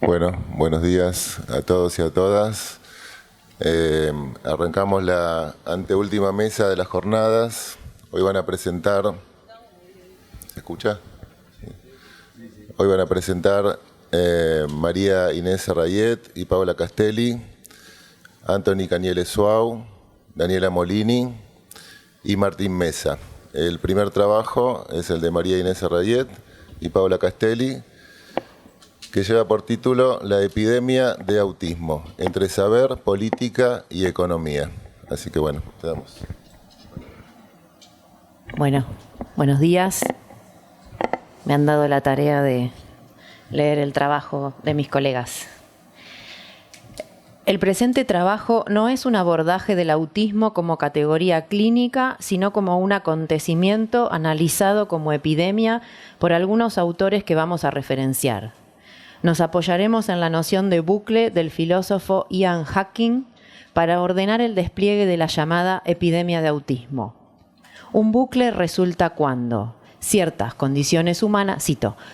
Bueno, buenos días a todos y a todas. Arrancamos la anteúltima mesa de las jornadas. Hoy van a presentar... ¿Se escucha? Sí. Hoy van a presentar María Inés Serrayet y Paola Castelli, Anthony Caniele Suau, Daniela Molini y Martín Mesa. El primer trabajo es el de María Inés Serrayet y Paola Castelli, que lleva por título La epidemia de autismo, entre saber, política y economía. Así que bueno, te damos. Bueno, buenos días. Me han dado la tarea de leer el trabajo de mis colegas. El presente trabajo no es un abordaje del autismo como categoría clínica, sino como un acontecimiento analizado como epidemia por algunos autores que vamos a referenciar. Nos apoyaremos en la noción de bucle del filósofo Ian Hacking para ordenar el despliegue de la llamada epidemia de autismo. Un bucle resulta cuando ciertas condiciones humanas,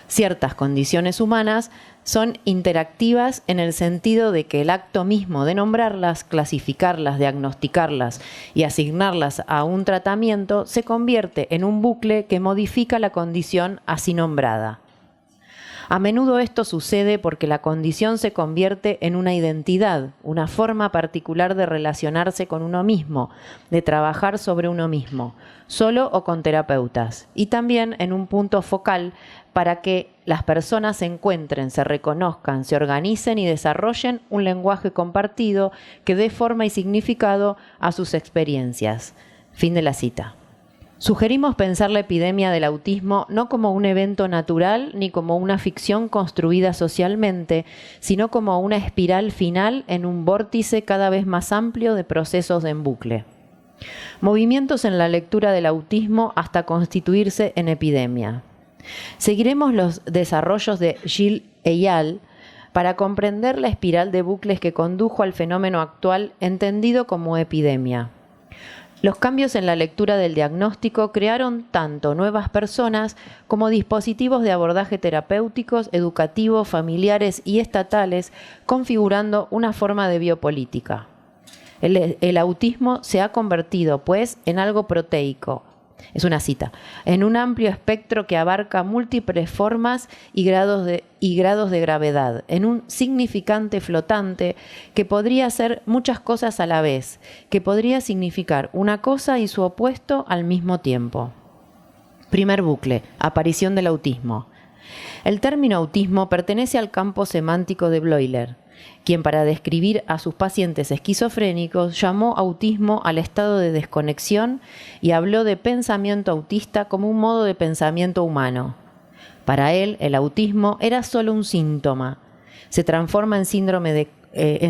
ciertas condiciones humanas son interactivas en el sentido de que el acto mismo de nombrarlas, clasificarlas, diagnosticarlas y asignarlas a un tratamiento se convierte en un bucle que modifica la condición así nombrada. A menudo esto sucede porque la condición se convierte en una identidad, una forma particular de relacionarse con uno mismo, de trabajar sobre uno mismo, solo o con terapeutas, y también en un punto focal para que las personas se encuentren, se reconozcan, se organicen y desarrollen un lenguaje compartido que dé forma y significado a sus experiencias. Fin de la cita. Sugerimos pensar la epidemia del autismo no como un evento natural ni como una ficción construida socialmente, sino como una espiral final en un vórtice cada vez más amplio de procesos en bucle. Movimientos en la lectura del autismo hasta constituirse en epidemia. Seguiremos los desarrollos de Gilles Eyal para comprender la espiral de bucles que condujo al fenómeno actual entendido como epidemia. Los cambios en la lectura del diagnóstico crearon tanto nuevas personas como dispositivos de abordaje terapéuticos, educativos, familiares y estatales, configurando una forma de biopolítica. El autismo se ha convertido, pues, en algo proteico. Es una cita. En un amplio espectro que abarca múltiples formas y grados de gravedad, en un significante flotante que podría ser muchas cosas a la vez, que podría significar una cosa y su opuesto al mismo tiempo. Primer bucle, aparición del autismo. El término autismo pertenece al campo semántico de Bleuler, quien para describir a sus pacientes esquizofrénicos llamó autismo al estado de desconexión y habló de pensamiento autista como un modo de pensamiento humano. Para él, el autismo era solo un síntoma. Se transforma en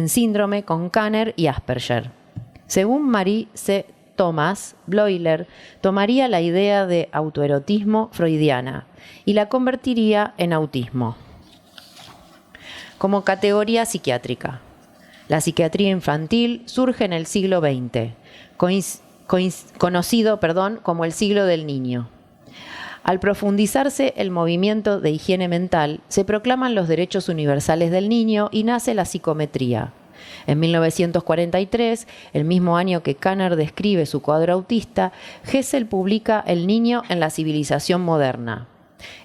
síndrome con Kanner y Asperger. Según Marie C. Thomas, Bleuler tomaría la idea de autoerotismo freudiana y la convertiría en autismo. Como categoría psiquiátrica. La psiquiatría infantil surge en el siglo XX, conocido como el siglo del niño. Al profundizarse el movimiento de higiene mental, se proclaman los derechos universales del niño y nace la psicometría. En 1943, el mismo año que Kanner describe su cuadro autista, Hessel publica El niño en la civilización moderna.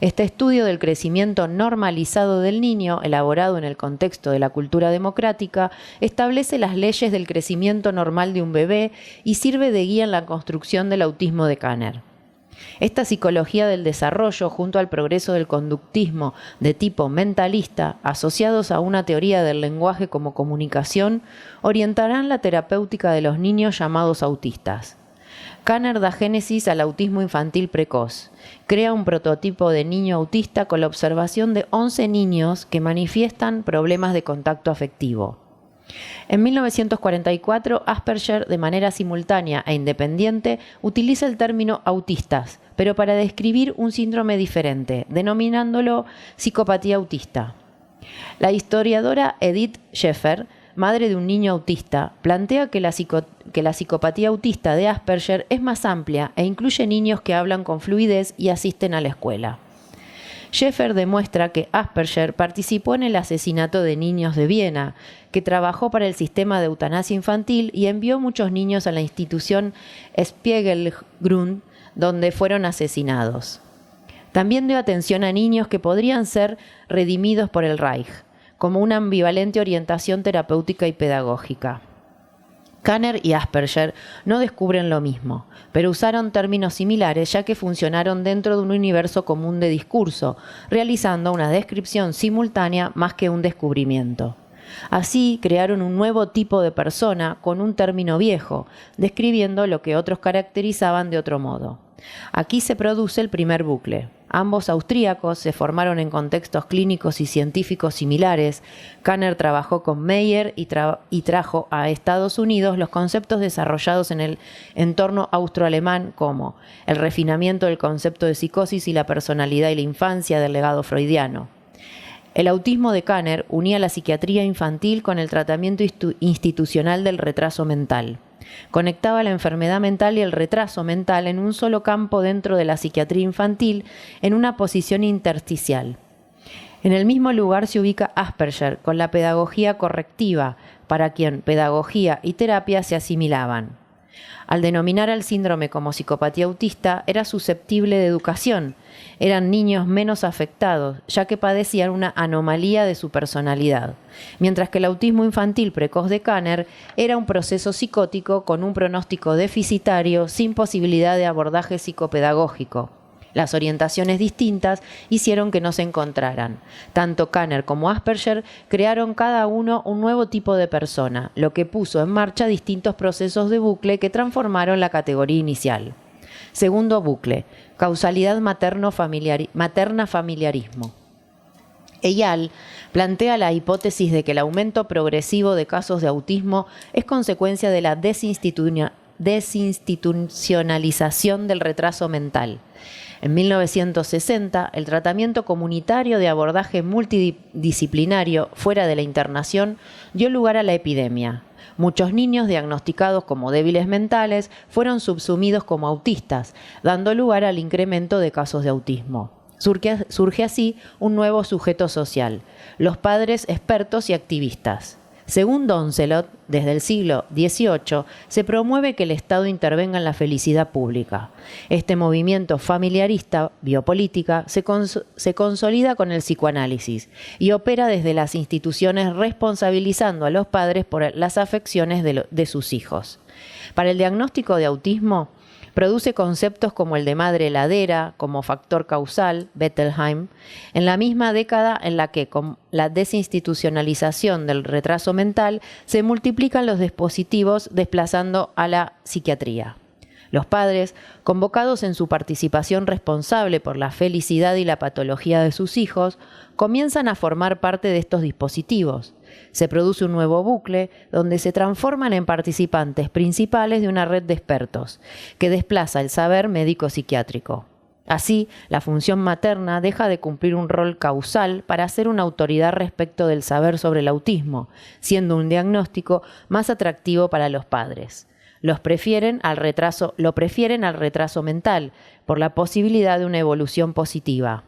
Este estudio del crecimiento normalizado del niño, elaborado en el contexto de la cultura democrática, establece las leyes del crecimiento normal de un bebé y sirve de guía en la construcción del autismo de Kanner. Esta psicología del desarrollo, junto al progreso del conductismo de tipo mentalista, asociados a una teoría del lenguaje como comunicación, orientarán la terapéutica de los niños llamados autistas. Kanner da génesis al autismo infantil precoz. Crea un prototipo de niño autista con la observación de 11 niños que manifiestan problemas de contacto afectivo. En 1944, Asperger, de manera simultánea e independiente, utiliza el término autistas, pero para describir un síndrome diferente, denominándolo psicopatía autista. La historiadora Edith Schaeffer, madre de un niño autista, plantea que la psicopatía autista de Asperger es más amplia e incluye niños que hablan con fluidez y asisten a la escuela. Schaeffer demuestra que Asperger participó en el asesinato de niños de Viena, que trabajó para el sistema de eutanasia infantil y envió muchos niños a la institución Spiegelgrund, donde fueron asesinados. También dio atención a niños que podrían ser redimidos por el Reich, como una ambivalente orientación terapéutica y pedagógica. Kanner y Asperger no descubren lo mismo, pero usaron términos similares ya que funcionaron dentro de un universo común de discurso, realizando una descripción simultánea más que un descubrimiento. Así crearon un nuevo tipo de persona con un término viejo, describiendo lo que otros caracterizaban de otro modo. Aquí se produce el primer bucle. Ambos austríacos se formaron en contextos clínicos y científicos similares. Kanner trabajó con Meyer y trajo a Estados Unidos los conceptos desarrollados en el entorno austroalemán como el refinamiento del concepto de psicosis y la personalidad y la infancia del legado freudiano. El autismo de Kanner unía la psiquiatría infantil con el tratamiento institucional del retraso mental. Conectaba la enfermedad mental y el retraso mental en un solo campo dentro de la psiquiatría infantil, en una posición intersticial. En el mismo lugar se ubica Asperger, con la pedagogía correctiva, para quien pedagogía y terapia se asimilaban. Al denominar al síndrome como psicopatía autista, era susceptible de educación. Eran niños menos afectados, ya que padecían una anomalía de su personalidad. Mientras que el autismo infantil precoz de Kanner era un proceso psicótico con un pronóstico deficitario sin posibilidad de abordaje psicopedagógico. Las orientaciones distintas hicieron que no se encontraran. Tanto Kanner como Asperger crearon cada uno un nuevo tipo de persona, lo que puso en marcha distintos procesos de bucle que transformaron la categoría inicial. Segundo bucle, causalidad materna-familiarismo. Eyal plantea la hipótesis de que el aumento progresivo de casos de autismo es consecuencia de la desinstitucionalización del retraso mental. En 1960, el tratamiento comunitario de abordaje multidisciplinario fuera de la internación dio lugar a la epidemia. Muchos niños diagnosticados como débiles mentales fueron subsumidos como autistas, dando lugar al incremento de casos de autismo. Surge así un nuevo sujeto social, los padres expertos y activistas. Según Doncelot, desde el siglo XVIII, se promueve que el Estado intervenga en la felicidad pública. Este movimiento familiarista, biopolítica, se consolida con el psicoanálisis y opera desde las instituciones responsabilizando a los padres por las afecciones de sus hijos. Para el diagnóstico de autismo, produce conceptos como el de madre heladera, como factor causal, Bettelheim, en la misma década en la que, con la desinstitucionalización del retraso mental, se multiplican los dispositivos desplazando a la psiquiatría. Los padres, convocados en su participación responsable por la felicidad y la patología de sus hijos, comienzan a formar parte de estos dispositivos. Se produce un nuevo bucle donde se transforman en participantes principales de una red de expertos, que desplaza el saber médico-psiquiátrico. Así, la función materna deja de cumplir un rol causal para ser una autoridad respecto del saber sobre el autismo, siendo un diagnóstico más atractivo para los padres. Lo prefieren al retraso mental, por la posibilidad de una evolución positiva.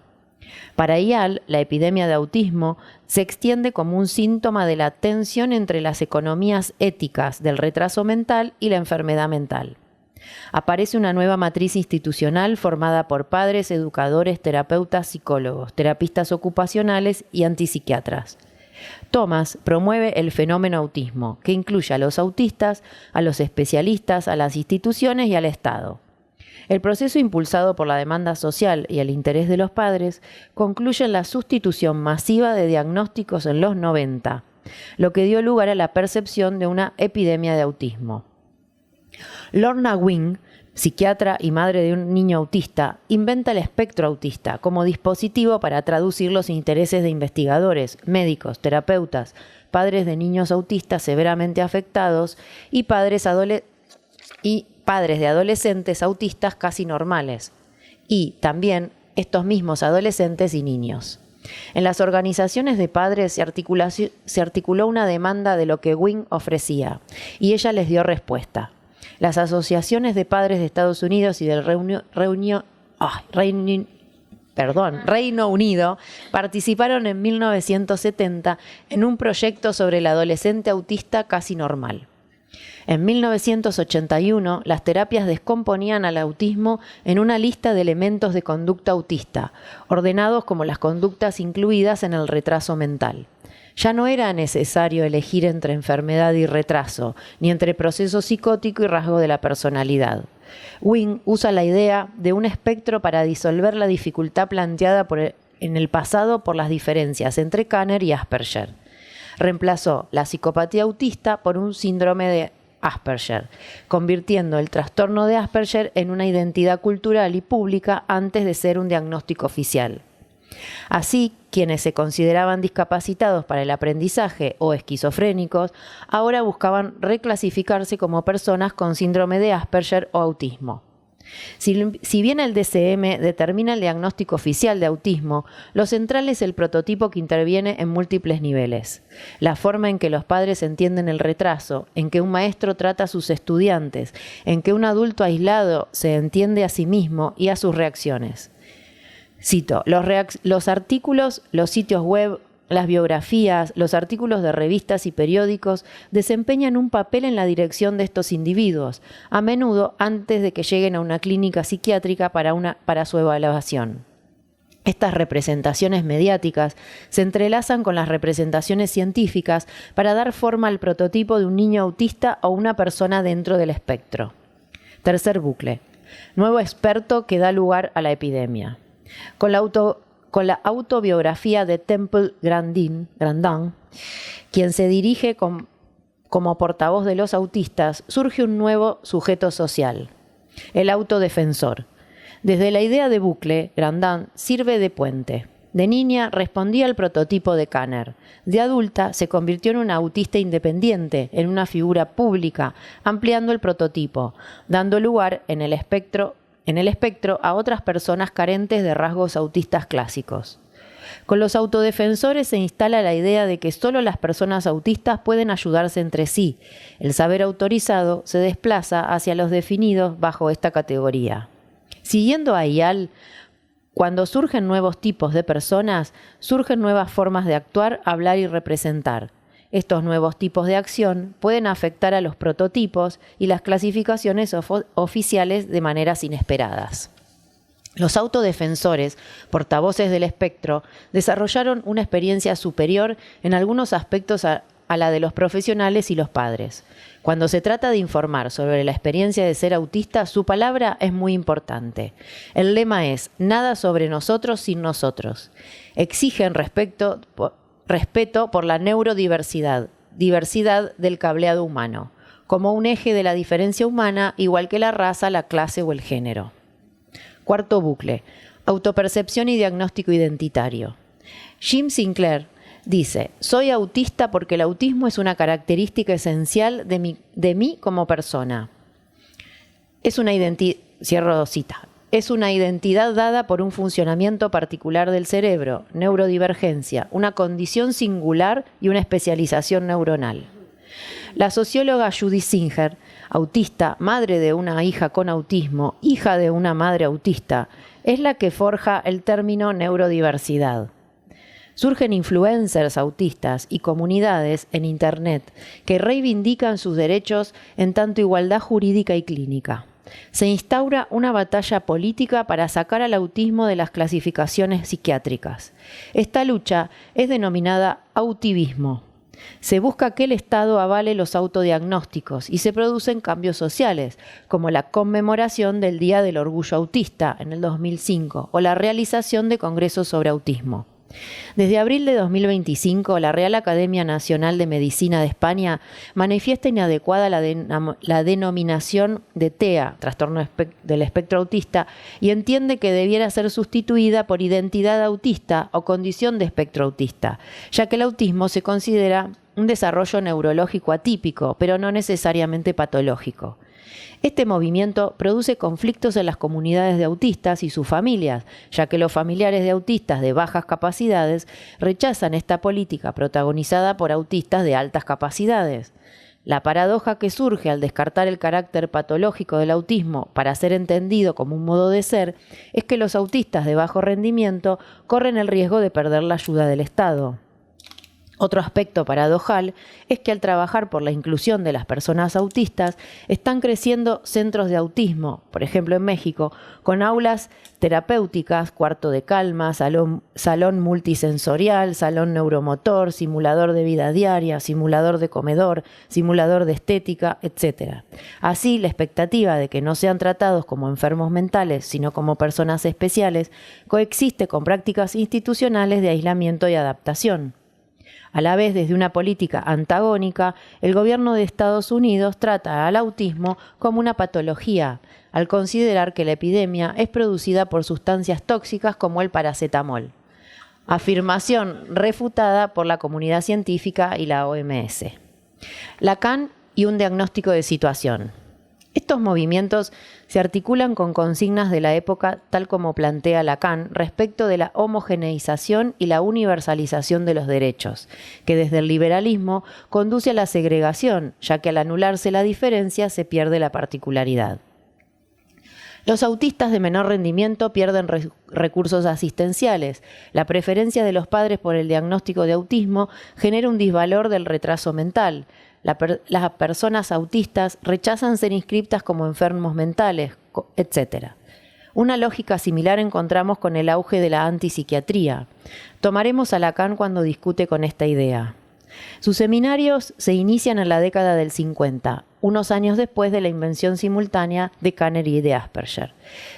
Para Eyal, la epidemia de autismo se extiende como un síntoma de la tensión entre las economías éticas del retraso mental y la enfermedad mental. Aparece una nueva matriz institucional formada por padres, educadores, terapeutas, psicólogos, terapistas ocupacionales y antipsiquiatras. Thomas promueve el fenómeno autismo, que incluye a los autistas, a los especialistas, a las instituciones y al Estado. El proceso impulsado por la demanda social y el interés de los padres concluye en la sustitución masiva de diagnósticos en los 90, lo que dio lugar a la percepción de una epidemia de autismo. Lorna Wing, psiquiatra y madre de un niño autista, inventa el espectro autista como dispositivo para traducir los intereses de investigadores, médicos, terapeutas, padres de niños autistas severamente afectados y padres de adolescentes autistas casi normales, y también estos mismos adolescentes y niños. En las organizaciones de padres se articuló una demanda de lo que Wing ofrecía, y ella les dio respuesta. Las asociaciones de padres de Estados Unidos y del Reino Unido, participaron en 1970 en un proyecto sobre el adolescente autista casi normal. En 1981, las terapias descomponían al autismo en una lista de elementos de conducta autista, ordenados como las conductas incluidas en el retraso mental. Ya no era necesario elegir entre enfermedad y retraso, ni entre proceso psicótico y rasgo de la personalidad. Wing usa la idea de un espectro para disolver la dificultad planteada en el pasado por las diferencias entre Kanner y Asperger. Reemplazó la psicopatía autista por un síndrome de Asperger, convirtiendo el trastorno de Asperger en una identidad cultural y pública antes de ser un diagnóstico oficial. Así, quienes se consideraban discapacitados para el aprendizaje o esquizofrénicos, ahora buscaban reclasificarse como personas con síndrome de Asperger o autismo. Si bien el DSM determina el diagnóstico oficial de autismo, lo central es el prototipo que interviene en múltiples niveles. La forma en que los padres entienden el retraso, en que un maestro trata a sus estudiantes, en que un adulto aislado se entiende a sí mismo y a sus reacciones. Cito, los artículos, los sitios web, las biografías, los artículos de revistas y periódicos desempeñan un papel en la dirección de estos individuos, a menudo antes de que lleguen a una clínica psiquiátrica para su evaluación. Estas representaciones mediáticas se entrelazan con las representaciones científicas para dar forma al prototipo de un niño autista o una persona dentro del espectro. Tercer bucle. Nuevo experto que da lugar a la epidemia. Con la autobiografía de Temple Grandin, quien se dirige como portavoz de los autistas, surge un nuevo sujeto social, el autodefensor. Desde la idea de bucle, Grandin sirve de puente. De niña respondía al prototipo de Kanner. De adulta se convirtió en una autista independiente, en una figura pública, ampliando el prototipo, dando lugar en el espectro a otras personas carentes de rasgos autistas clásicos. Con los autodefensores se instala la idea de que solo las personas autistas pueden ayudarse entre sí. El saber autorizado se desplaza hacia los definidos bajo esta categoría. Siguiendo a Eyal, cuando surgen nuevos tipos de personas, surgen nuevas formas de actuar, hablar y representar. Estos nuevos tipos de acción pueden afectar a los prototipos y las clasificaciones oficiales de maneras inesperadas. Los autodefensores, portavoces del espectro, desarrollaron una experiencia superior en algunos aspectos a la de los profesionales y los padres. Cuando se trata de informar sobre la experiencia de ser autista, su palabra es muy importante. El lema es: nada sobre nosotros sin nosotros. Exigen respeto por la neurodiversidad, diversidad del cableado humano, como un eje de la diferencia humana, igual que la raza, la clase o el género. Cuarto bucle, autopercepción y diagnóstico identitario. Jim Sinclair dice: soy autista porque el autismo es una característica esencial de mí como persona. Cierro cita. Es una identidad dada por un funcionamiento particular del cerebro, neurodivergencia, una condición singular y una especialización neuronal. La socióloga Judy Singer, autista, madre de una hija con autismo, hija de una madre autista, es la que forja el término neurodiversidad. Surgen influencers autistas y comunidades en Internet que reivindican sus derechos en tanto igualdad jurídica y clínica. Se instaura una batalla política para sacar al autismo de las clasificaciones psiquiátricas. Esta lucha es denominada autivismo. Se busca que el Estado avale los autodiagnósticos y se producen cambios sociales, como la conmemoración del Día del Orgullo Autista en el 2005 o la realización de congresos sobre autismo. Desde abril de 2025, la Real Academia Nacional de Medicina de España manifiesta inadecuada la denominación de TEA, trastorno del espectro autista, y entiende que debiera ser sustituida por identidad autista o condición de espectro autista, ya que el autismo se considera un desarrollo neurológico atípico, pero no necesariamente patológico. Este movimiento produce conflictos en las comunidades de autistas y sus familias, ya que los familiares de autistas de bajas capacidades rechazan esta política protagonizada por autistas de altas capacidades. La paradoja que surge al descartar el carácter patológico del autismo para ser entendido como un modo de ser es que los autistas de bajo rendimiento corren el riesgo de perder la ayuda del Estado. Otro aspecto paradojal es que al trabajar por la inclusión de las personas autistas están creciendo centros de autismo, por ejemplo en México, con aulas terapéuticas, cuarto de calma, salón multisensorial, salón neuromotor, simulador de vida diaria, simulador de comedor, simulador de estética, etc. Así, la expectativa de que no sean tratados como enfermos mentales, sino como personas especiales, coexiste con prácticas institucionales de aislamiento y adaptación. A la vez, desde una política antagónica, el gobierno de Estados Unidos trata al autismo como una patología, al considerar que la epidemia es producida por sustancias tóxicas como el paracetamol. Afirmación refutada por la comunidad científica y la OMS. Lacan y un diagnóstico de situación. Estos movimientos se articulan con consignas de la época tal como plantea Lacan respecto de la homogeneización y la universalización de los derechos, que desde el liberalismo conduce a la segregación, ya que al anularse la diferencia se pierde la particularidad. Los autistas de menor rendimiento pierden recursos asistenciales. La preferencia de los padres por el diagnóstico de autismo genera un disvalor del retraso mental. Las personas autistas rechazan ser inscriptas como enfermos mentales, etc. Una lógica similar encontramos con el auge de la antipsiquiatría. Tomaremos a Lacan cuando discute con esta idea. Sus seminarios se inician en la década del 50, unos años después de la invención simultánea de Kanner y de Asperger.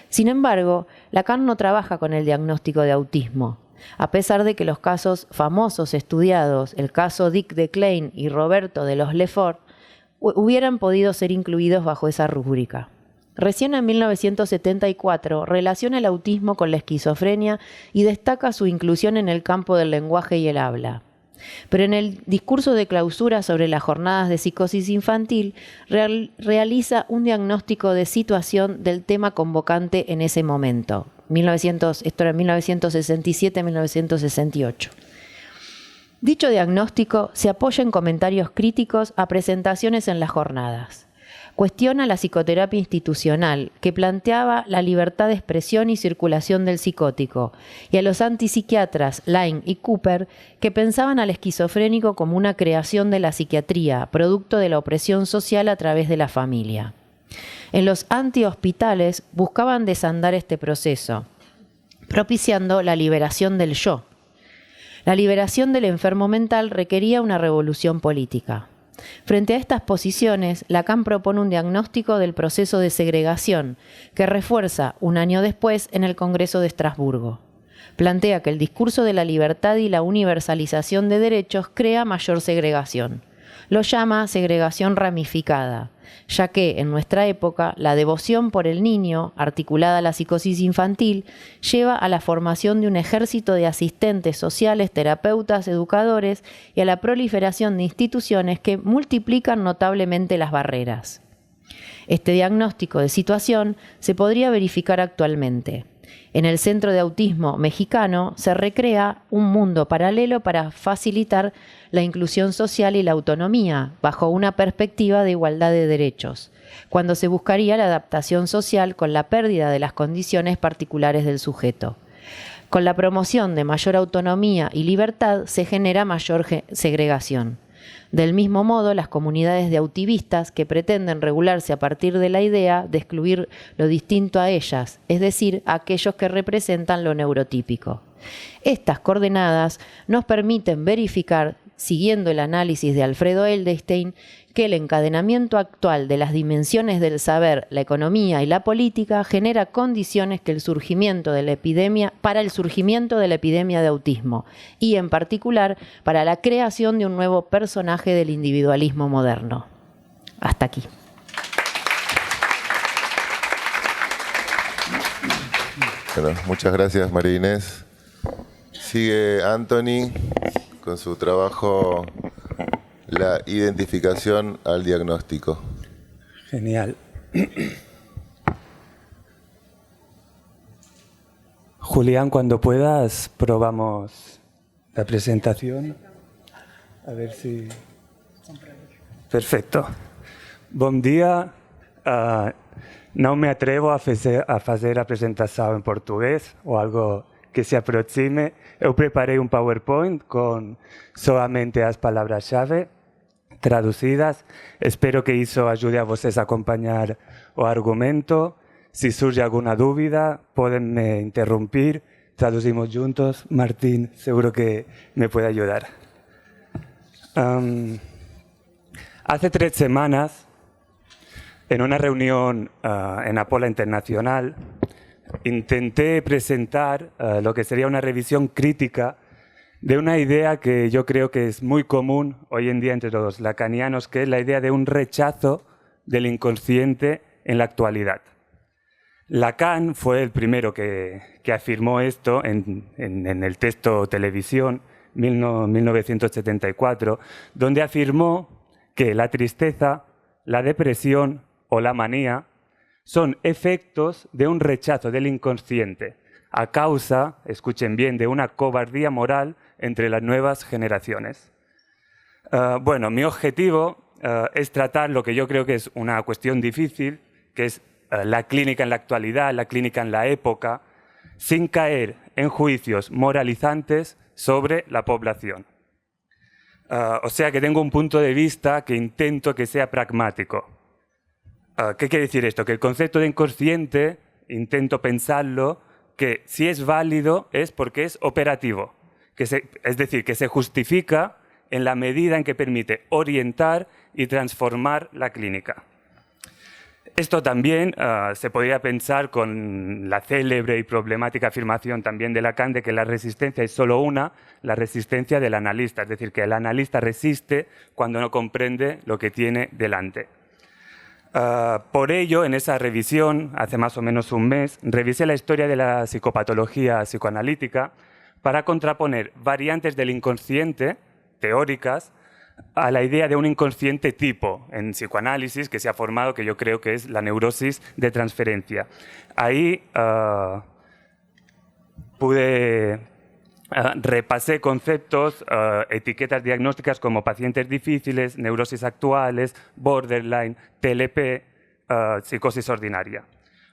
Sin embargo, Lacan no trabaja con el diagnóstico de autismo. A pesar de que los casos famosos estudiados, el caso Dick de Klein y Roberto de los Lefort, hubieran podido ser incluidos bajo esa rúbrica. Recién en 1974 relaciona el autismo con la esquizofrenia y destaca su inclusión en el campo del lenguaje y el habla. Pero en el discurso de clausura sobre las jornadas de psicosis infantil realiza un diagnóstico de situación del tema convocante en ese momento. Esto era en 1967-1968. Dicho diagnóstico se apoya en comentarios críticos a presentaciones en las jornadas. Cuestiona la psicoterapia institucional, que planteaba la libertad de expresión y circulación del psicótico, y a los antipsiquiatras Line y Cooper, que pensaban al esquizofrénico como una creación de la psiquiatría, producto de la opresión social a través de la familia. En los antihospitales buscaban desandar este proceso, propiciando la liberación del yo. La liberación del enfermo mental requería una revolución política. Frente a estas posiciones, Lacan propone un diagnóstico del proceso de segregación que refuerza un año después en el Congreso de Estrasburgo. Plantea que el discurso de la libertad y la universalización de derechos crea mayor segregación. Lo llama segregación ramificada, ya que en nuestra época la devoción por el niño, articulada a la psicosis infantil, lleva a la formación de un ejército de asistentes sociales, terapeutas, educadores y a la proliferación de instituciones que multiplican notablemente las barreras. Este diagnóstico de situación se podría verificar actualmente. En el Centro de Autismo Mexicano se recrea un mundo paralelo para facilitar la inclusión social y la autonomía, bajo una perspectiva de igualdad de derechos, cuando se buscaría la adaptación social con la pérdida de las condiciones particulares del sujeto. Con la promoción de mayor autonomía y libertad se genera mayor segregación. Del mismo modo, las comunidades de autivistas que pretenden regularse a partir de la idea de excluir lo distinto a ellas, es decir, a aquellos que representan lo neurotípico. Estas coordenadas nos permiten verificar, siguiendo el análisis de Alfredo Edelstein, que el encadenamiento actual de las dimensiones del saber, la economía y la política genera condiciones para el surgimiento de la epidemia de autismo y, en particular, para la creación de un nuevo personaje del individualismo moderno. Hasta aquí. Bueno, muchas gracias, María Inés. Sigue Anthony con su trabajo La identificación al diagnóstico. Genial. Julián, cuando puedas, probamos la presentación. A ver si... Perfecto. Bom dia. Não me atrevo a fazer a apresentação em português ou algo que se aproxime. Eu preparei um PowerPoint com somente as palavras-chave traduzidas. Espero que isso ajude a vocês a acompanhar o argumento. Se surge alguma dúvida, podem me interrumpir. Traducimos juntos. Martín seguro que me puede ayudar. Hace 3 semanas, en una reunión en Apola Internacional, intenté presentar lo que sería una revisión crítica de una idea que yo creo que es muy común hoy en día entre los lacanianos, que es la idea de un rechazo del inconsciente en la actualidad. Lacan fue el primero que afirmó esto en el texto Televisión, 1974, donde afirmó que la tristeza, la depresión o la manía son efectos de un rechazo del inconsciente a causa, escuchen bien, de una cobardía moral entre las nuevas generaciones. Bueno, mi objetivo es tratar lo que yo creo que es una cuestión difícil, que es la clínica en la actualidad, la clínica en la época, sin caer en juicios moralizantes sobre la población. O sea que tengo un punto de vista que intento que sea pragmático. ¿Qué quiere decir esto? Que el concepto de inconsciente, intento pensarlo, que si es válido es porque es operativo. Es decir, que se justifica en la medida en que permite orientar y transformar la clínica. Esto también se podría pensar con la célebre y problemática afirmación también de Lacan de que la resistencia es solo una, la resistencia del analista, es decir, que el analista resiste cuando no comprende lo que tiene delante. Por ello, en esa revisión, hace más o menos un mes, revisé la historia de la psicopatología psicoanalítica para contraponer variantes del inconsciente, teóricas, a la idea de un inconsciente tipo en psicoanálisis que se ha formado, que yo creo que es la neurosis de transferencia. Ahí repasé conceptos, etiquetas diagnósticas como pacientes difíciles, neurosis actuales, borderline, TLP, psicosis ordinaria.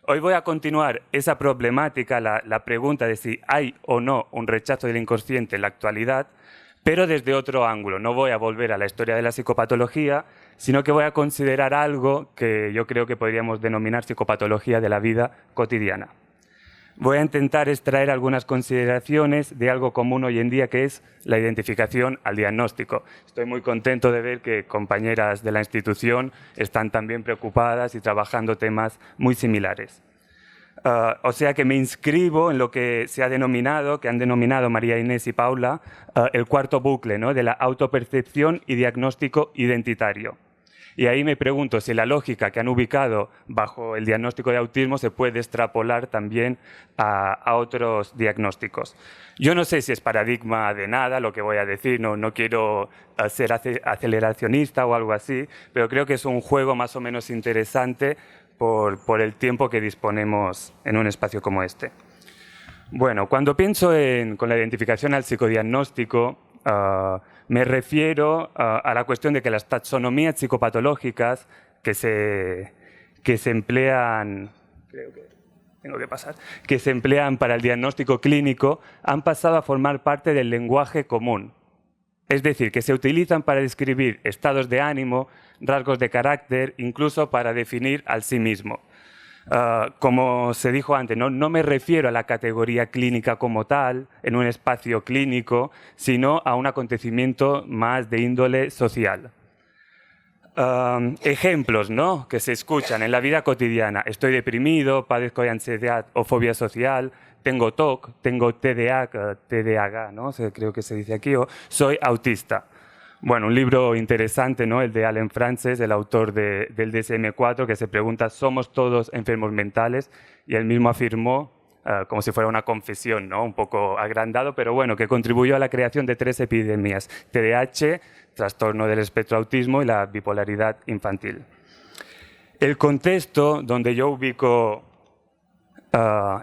Hoy voy a continuar esa problemática, la pregunta de si hay o no un rechazo del inconsciente en la actualidad, pero desde otro ángulo. No voy a volver a la historia de la psicopatología, sino que voy a considerar algo que yo creo que podríamos denominar psicopatología de la vida cotidiana. Voy a intentar extraer algunas consideraciones de algo común hoy en día, que es la identificación al diagnóstico. Estoy muy contento de ver que compañeras de la institución están también preocupadas y trabajando temas muy similares. O sea que me inscribo en lo que se ha denominado, que han denominado María Inés y Paula, el cuarto bucle, ¿no?, de la autopercepción y diagnóstico identitario. Y ahí me pregunto si la lógica que han ubicado bajo el diagnóstico de autismo se puede extrapolar también a otros diagnósticos. Yo no sé si es paradigma de nada lo que voy a decir, no quiero ser aceleracionista o algo así, pero creo que es un juego más o menos interesante por el tiempo que disponemos en un espacio como este. Bueno, cuando pienso con la identificación al psicodiagnóstico, me refiero a la cuestión de que las taxonomías psicopatológicas que se emplean, que se emplean para el diagnóstico clínico han pasado a formar parte del lenguaje común. Es decir, que se utilizan para describir estados de ánimo, rasgos de carácter, incluso para definir al sí mismo. Como se dijo antes, no me refiero a la categoría clínica como tal, en un espacio clínico, sino a un acontecimiento más de índole social. Ejemplos, ¿no?, que se escuchan en la vida cotidiana. Estoy deprimido, padezco de ansiedad o fobia social, tengo TOC, tengo TDAH, ¿no?, creo que se dice aquí, o soy autista. Bueno, un libro interesante, ¿no?, el de Allen Frances, el autor del DSM-4, que se pregunta, ¿somos todos enfermos mentales? Y él mismo afirmó, como si fuera una confesión, ¿no?, un poco agrandado, pero bueno, que contribuyó a la creación de 3 epidemias: TDAH, trastorno del espectro autismo y la bipolaridad infantil. El contexto donde yo ubico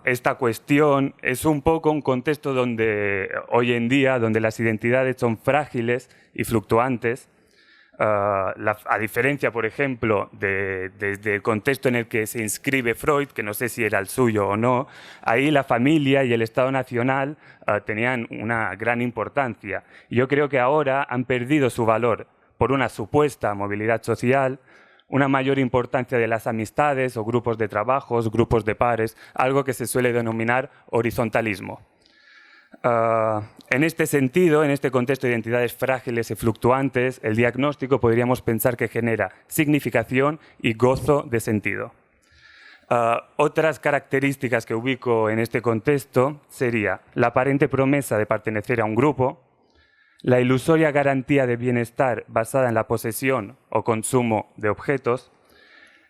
esta cuestión es un poco un contexto donde hoy en día, donde las identidades son frágiles y fluctuantes, A diferencia, por ejemplo, del contexto en el que se inscribe Freud, que no sé si era el suyo o no, ahí la familia y el Estado nacional tenían una gran importancia. Yo creo que ahora han perdido su valor por una supuesta movilidad social, una mayor importancia de las amistades o grupos de trabajos, grupos de pares, algo que se suele denominar horizontalismo. En este sentido, en este contexto de identidades frágiles y fluctuantes, el diagnóstico podríamos pensar que genera significación y gozo de sentido. Otras características que ubico en este contexto sería la aparente promesa de pertenecer a un grupo, la ilusoria garantía de bienestar basada en la posesión o consumo de objetos,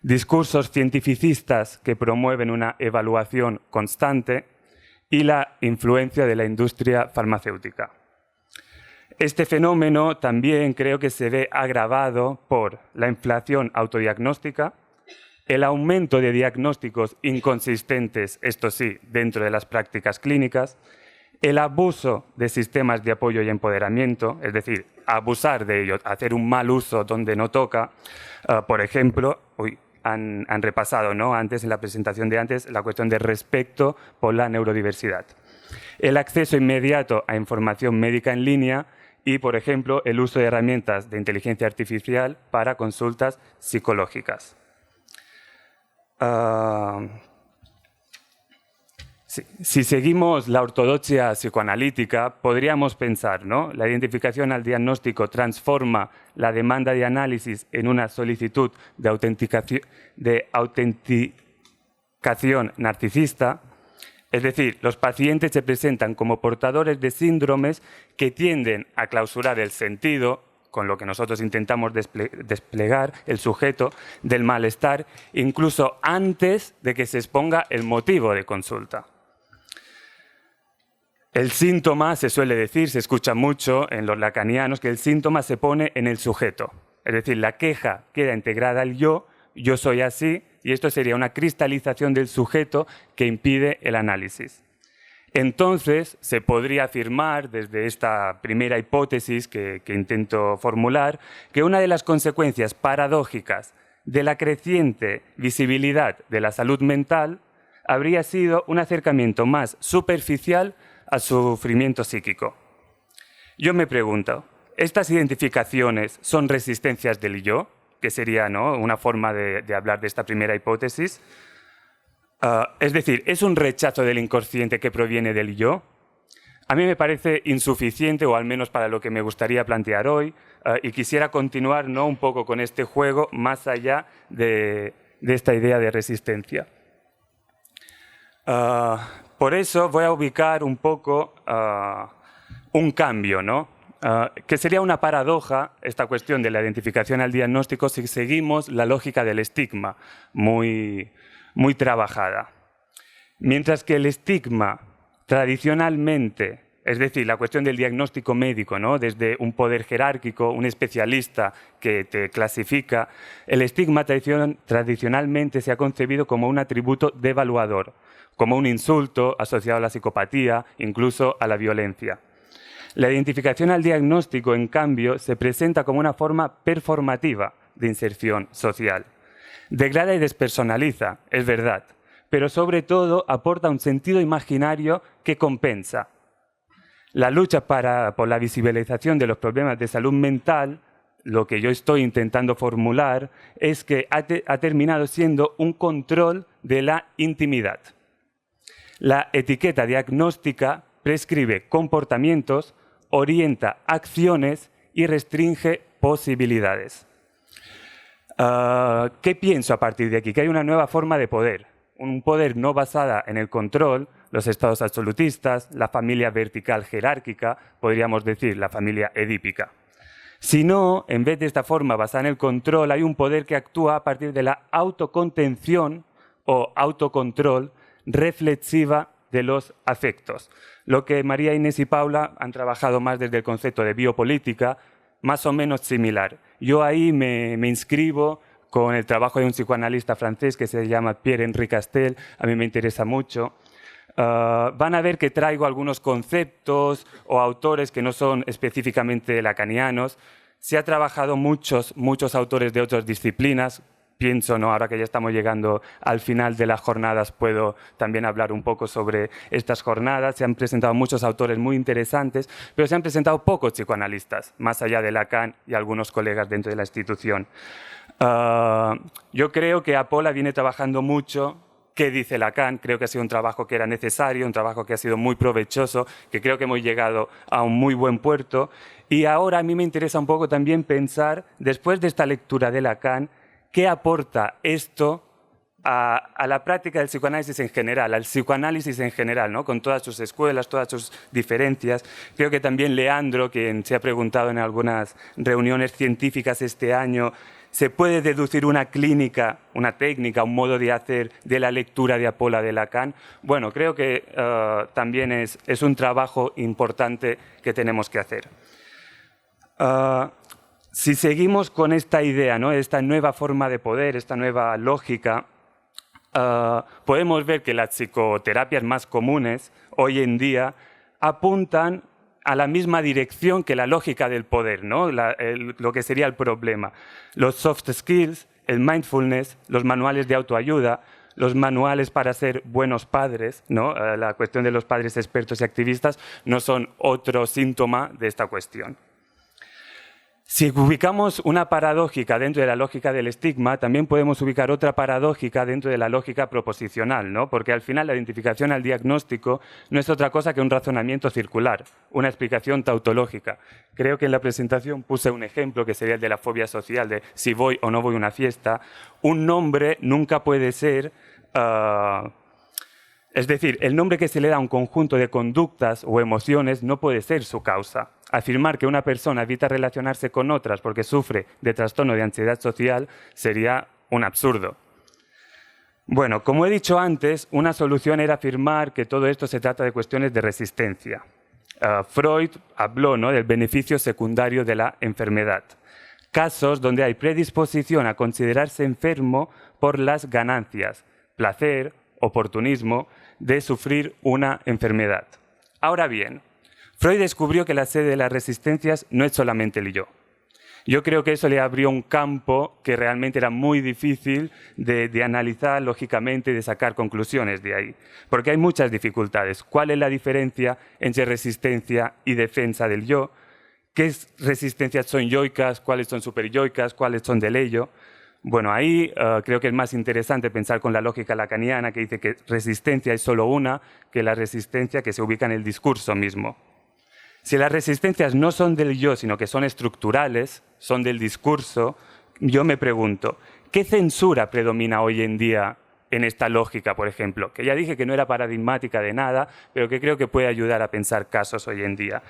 discursos cientificistas que promueven una evaluación constante y la influencia de la industria farmacéutica. Este fenómeno también creo que se ve agravado por la inflación autodiagnóstica, el aumento de diagnósticos inconsistentes, esto sí, dentro de las prácticas clínicas, el abuso de sistemas de apoyo y empoderamiento, es decir, abusar de ellos, hacer un mal uso donde no toca. Por ejemplo, han repasado, ¿no?, antes, en la presentación de antes, la cuestión de respeto por la neurodiversidad. El acceso inmediato a información médica en línea y, por ejemplo, el uso de herramientas de inteligencia artificial para consultas psicológicas. Si seguimos la ortodoxia psicoanalítica, podríamos pensar, ¿no?, la identificación al diagnóstico transforma la demanda de análisis en una solicitud de autenticación narcisista. Es decir, los pacientes se presentan como portadores de síndromes que tienden a clausurar el sentido, con lo que nosotros intentamos desplegar, el sujeto, del malestar, incluso antes de que se exponga el motivo de consulta. El síntoma, se suele decir, se escucha mucho en los lacanianos, que el síntoma se pone en el sujeto. Es decir, la queja queda integrada al yo soy así, y esto sería una cristalización del sujeto que impide el análisis. Entonces, se podría afirmar, desde esta primera hipótesis que intento formular, que una de las consecuencias paradójicas de la creciente visibilidad de la salud mental habría sido un acercamiento más superficial al sufrimiento psíquico. Yo me pregunto, ¿estas identificaciones son resistencias del yo? Que sería, ¿no?, una forma de hablar de esta primera hipótesis. Es decir, ¿es un rechazo del inconsciente que proviene del yo? A mí me parece insuficiente, o al menos para lo que me gustaría plantear hoy, y quisiera continuar, ¿no?, un poco con este juego más allá de esta idea de resistencia. Por eso voy a ubicar un poco un cambio, ¿no?, que sería una paradoja, esta cuestión de la identificación al diagnóstico, si seguimos la lógica del estigma muy trabajada. Mientras que el estigma tradicionalmente, es decir, la cuestión del diagnóstico médico, ¿no?, desde un poder jerárquico, un especialista que te clasifica, el estigma tradicionalmente se ha concebido como un atributo devaluador, como un insulto asociado a la psicopatía, incluso a la violencia. La identificación al diagnóstico, en cambio, se presenta como una forma performativa de inserción social. Degrada y despersonaliza, es verdad, pero sobre todo aporta un sentido imaginario que compensa. La lucha por la visibilización de los problemas de salud mental, lo que yo estoy intentando formular, es que ha terminado siendo un control de la intimidad. La etiqueta diagnóstica prescribe comportamientos, orienta acciones y restringe posibilidades. ¿Qué pienso a partir de aquí? Que hay una nueva forma de poder, un poder no basada en el control, los estados absolutistas, la familia vertical jerárquica, podríamos decir la familia edípica. Sino, en vez de esta forma basada en el control, hay un poder que actúa a partir de la autocontención o autocontrol reflexiva de los afectos. Lo que María Inés y Paula han trabajado más desde el concepto de biopolítica, más o menos similar. Yo ahí me inscribo con el trabajo de un psicoanalista francés que se llama Pierre-Henri Castel, a mí me interesa mucho. Van a ver que traigo algunos conceptos o autores que no son específicamente lacanianos. Se ha trabajado muchos autores de otras disciplinas. Pienso, ¿no? Ahora que ya estamos llegando al final de las jornadas, puedo también hablar un poco sobre estas jornadas. Se han presentado muchos autores muy interesantes, pero se han presentado pocos psicoanalistas, más allá de Lacan y algunos colegas dentro de la institución. Yo creo que Apola viene trabajando mucho. ¿Qué dice Lacan? Creo que ha sido un trabajo que era necesario, un trabajo que ha sido muy provechoso, que creo que hemos llegado a un muy buen puerto. Y ahora a mí me interesa un poco también pensar, después de esta lectura de Lacan, ¿qué aporta esto a la práctica del psicoanálisis en general, al psicoanálisis en general, ¿no? Con todas sus escuelas, todas sus diferencias? Creo que también Leandro, quien se ha preguntado en algunas reuniones científicas este año, ¿se puede deducir una clínica, una técnica, un modo de hacer de la lectura de Apola de Lacan? Bueno, creo que también es un trabajo importante que tenemos que hacer. Si seguimos con esta idea, ¿no? Esta nueva forma de poder, esta nueva lógica, podemos ver que las psicoterapias más comunes hoy en día apuntan a la misma dirección que la lógica del poder, ¿no? Lo que sería el problema. Los soft skills, el mindfulness, los manuales de autoayuda, los manuales para ser buenos padres, ¿no? La cuestión de los padres expertos y activistas no son otro síntoma de esta cuestión. Si ubicamos una paradójica dentro de la lógica del estigma, también podemos ubicar otra paradójica dentro de la lógica proposicional, ¿no? Porque al final la identificación al diagnóstico no es otra cosa que un razonamiento circular, una explicación tautológica. Creo que en la presentación puse un ejemplo que sería el de la fobia social, de si voy o no voy a una fiesta. Un nombre nunca puede ser... Es decir, el nombre que se le da a un conjunto de conductas o emociones no puede ser su causa. Afirmar que una persona evita relacionarse con otras porque sufre de trastorno de ansiedad social sería un absurdo. Bueno, como he dicho antes, una solución era afirmar que todo esto se trata de cuestiones de resistencia. Freud habló, ¿no?, del beneficio secundario de la enfermedad. Casos donde hay predisposición a considerarse enfermo por las ganancias, placer, oportunismo, de sufrir una enfermedad. Ahora bien, Freud descubrió que la sede de las resistencias no es solamente el yo. Yo creo que eso le abrió un campo que realmente era muy difícil de analizar lógicamente y de sacar conclusiones de ahí. Porque hay muchas dificultades. ¿Cuál es la diferencia entre resistencia y defensa del yo? ¿Qué resistencias son yoicas? ¿Cuáles son superyoicas? ¿Cuáles son del ello? Bueno, ahí creo que es más interesante pensar con la lógica lacaniana, que dice que resistencia es solo una, que la resistencia que se ubica en el discurso mismo. Si las resistencias no son del yo, sino que son estructurales, son del discurso, yo me pregunto, ¿qué censura predomina hoy en día en esta lógica, por ejemplo? Que ya dije que no era paradigmática de nada, pero que creo que puede ayudar a pensar casos hoy en día.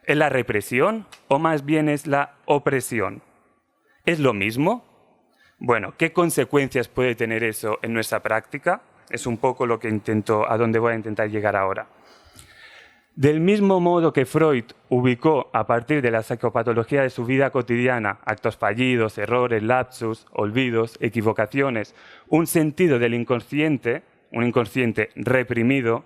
¿Es la represión o más bien es la opresión? ¿Es lo mismo? Bueno, ¿qué consecuencias puede tener eso en nuestra práctica? Es un poco lo que a donde voy a intentar llegar ahora. Del mismo modo que Freud ubicó a partir de la psicopatología de su vida cotidiana, actos fallidos, errores, lapsus, olvidos, equivocaciones, un sentido del inconsciente, un inconsciente reprimido,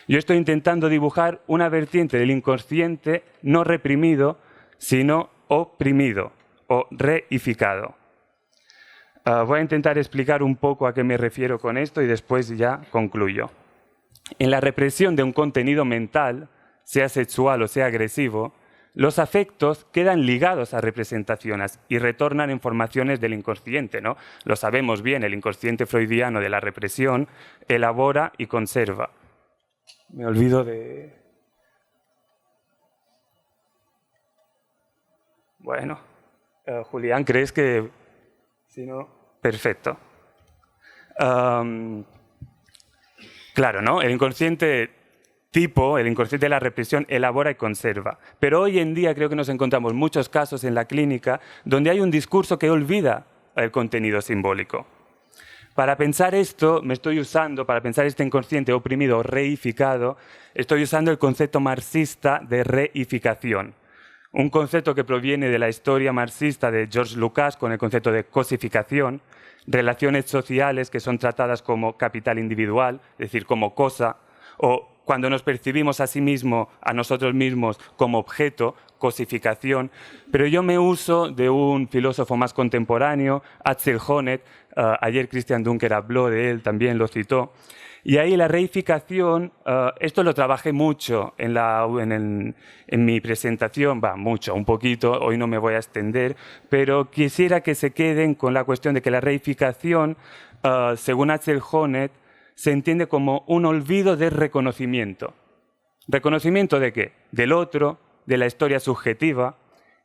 yo estoy intentando dibujar una vertiente del inconsciente no reprimido, sino oprimido o reificado. Voy a intentar explicar un poco a qué me refiero con esto y después ya concluyo. En la represión de un contenido mental, sea sexual o sea agresivo, los afectos quedan ligados a representaciones y retornan en formaciones del inconsciente, ¿no? Lo sabemos bien, el inconsciente freudiano de la represión elabora y conserva. Me olvido de... Bueno, Julián, ¿crees que...? Si no, perfecto. Claro, ¿no? El inconsciente tipo, el inconsciente de la represión, elabora y conserva. Pero hoy en día creo que nos encontramos muchos casos en la clínica donde hay un discurso que olvida el contenido simbólico. Para pensar esto, para pensar este inconsciente oprimido o reificado, estoy usando el concepto marxista de reificación. Un concepto que proviene de la historia marxista de George Lucas con el concepto de cosificación, relaciones sociales que son tratadas como capital individual, es decir, como cosa, o cuando nos percibimos a sí mismos, a nosotros mismos, como objeto, cosificación. Pero yo me uso de un filósofo más contemporáneo, Axel Honneth. Ayer Christian Dunker habló de él, también lo citó. Y ahí la reificación, esto lo trabajé mucho en mi presentación, un poquito, hoy no me voy a extender, pero quisiera que se queden con la cuestión de que la reificación, según Axel Honneth, se entiende como un olvido de reconocimiento. ¿Reconocimiento de qué? Del otro, de la historia subjetiva,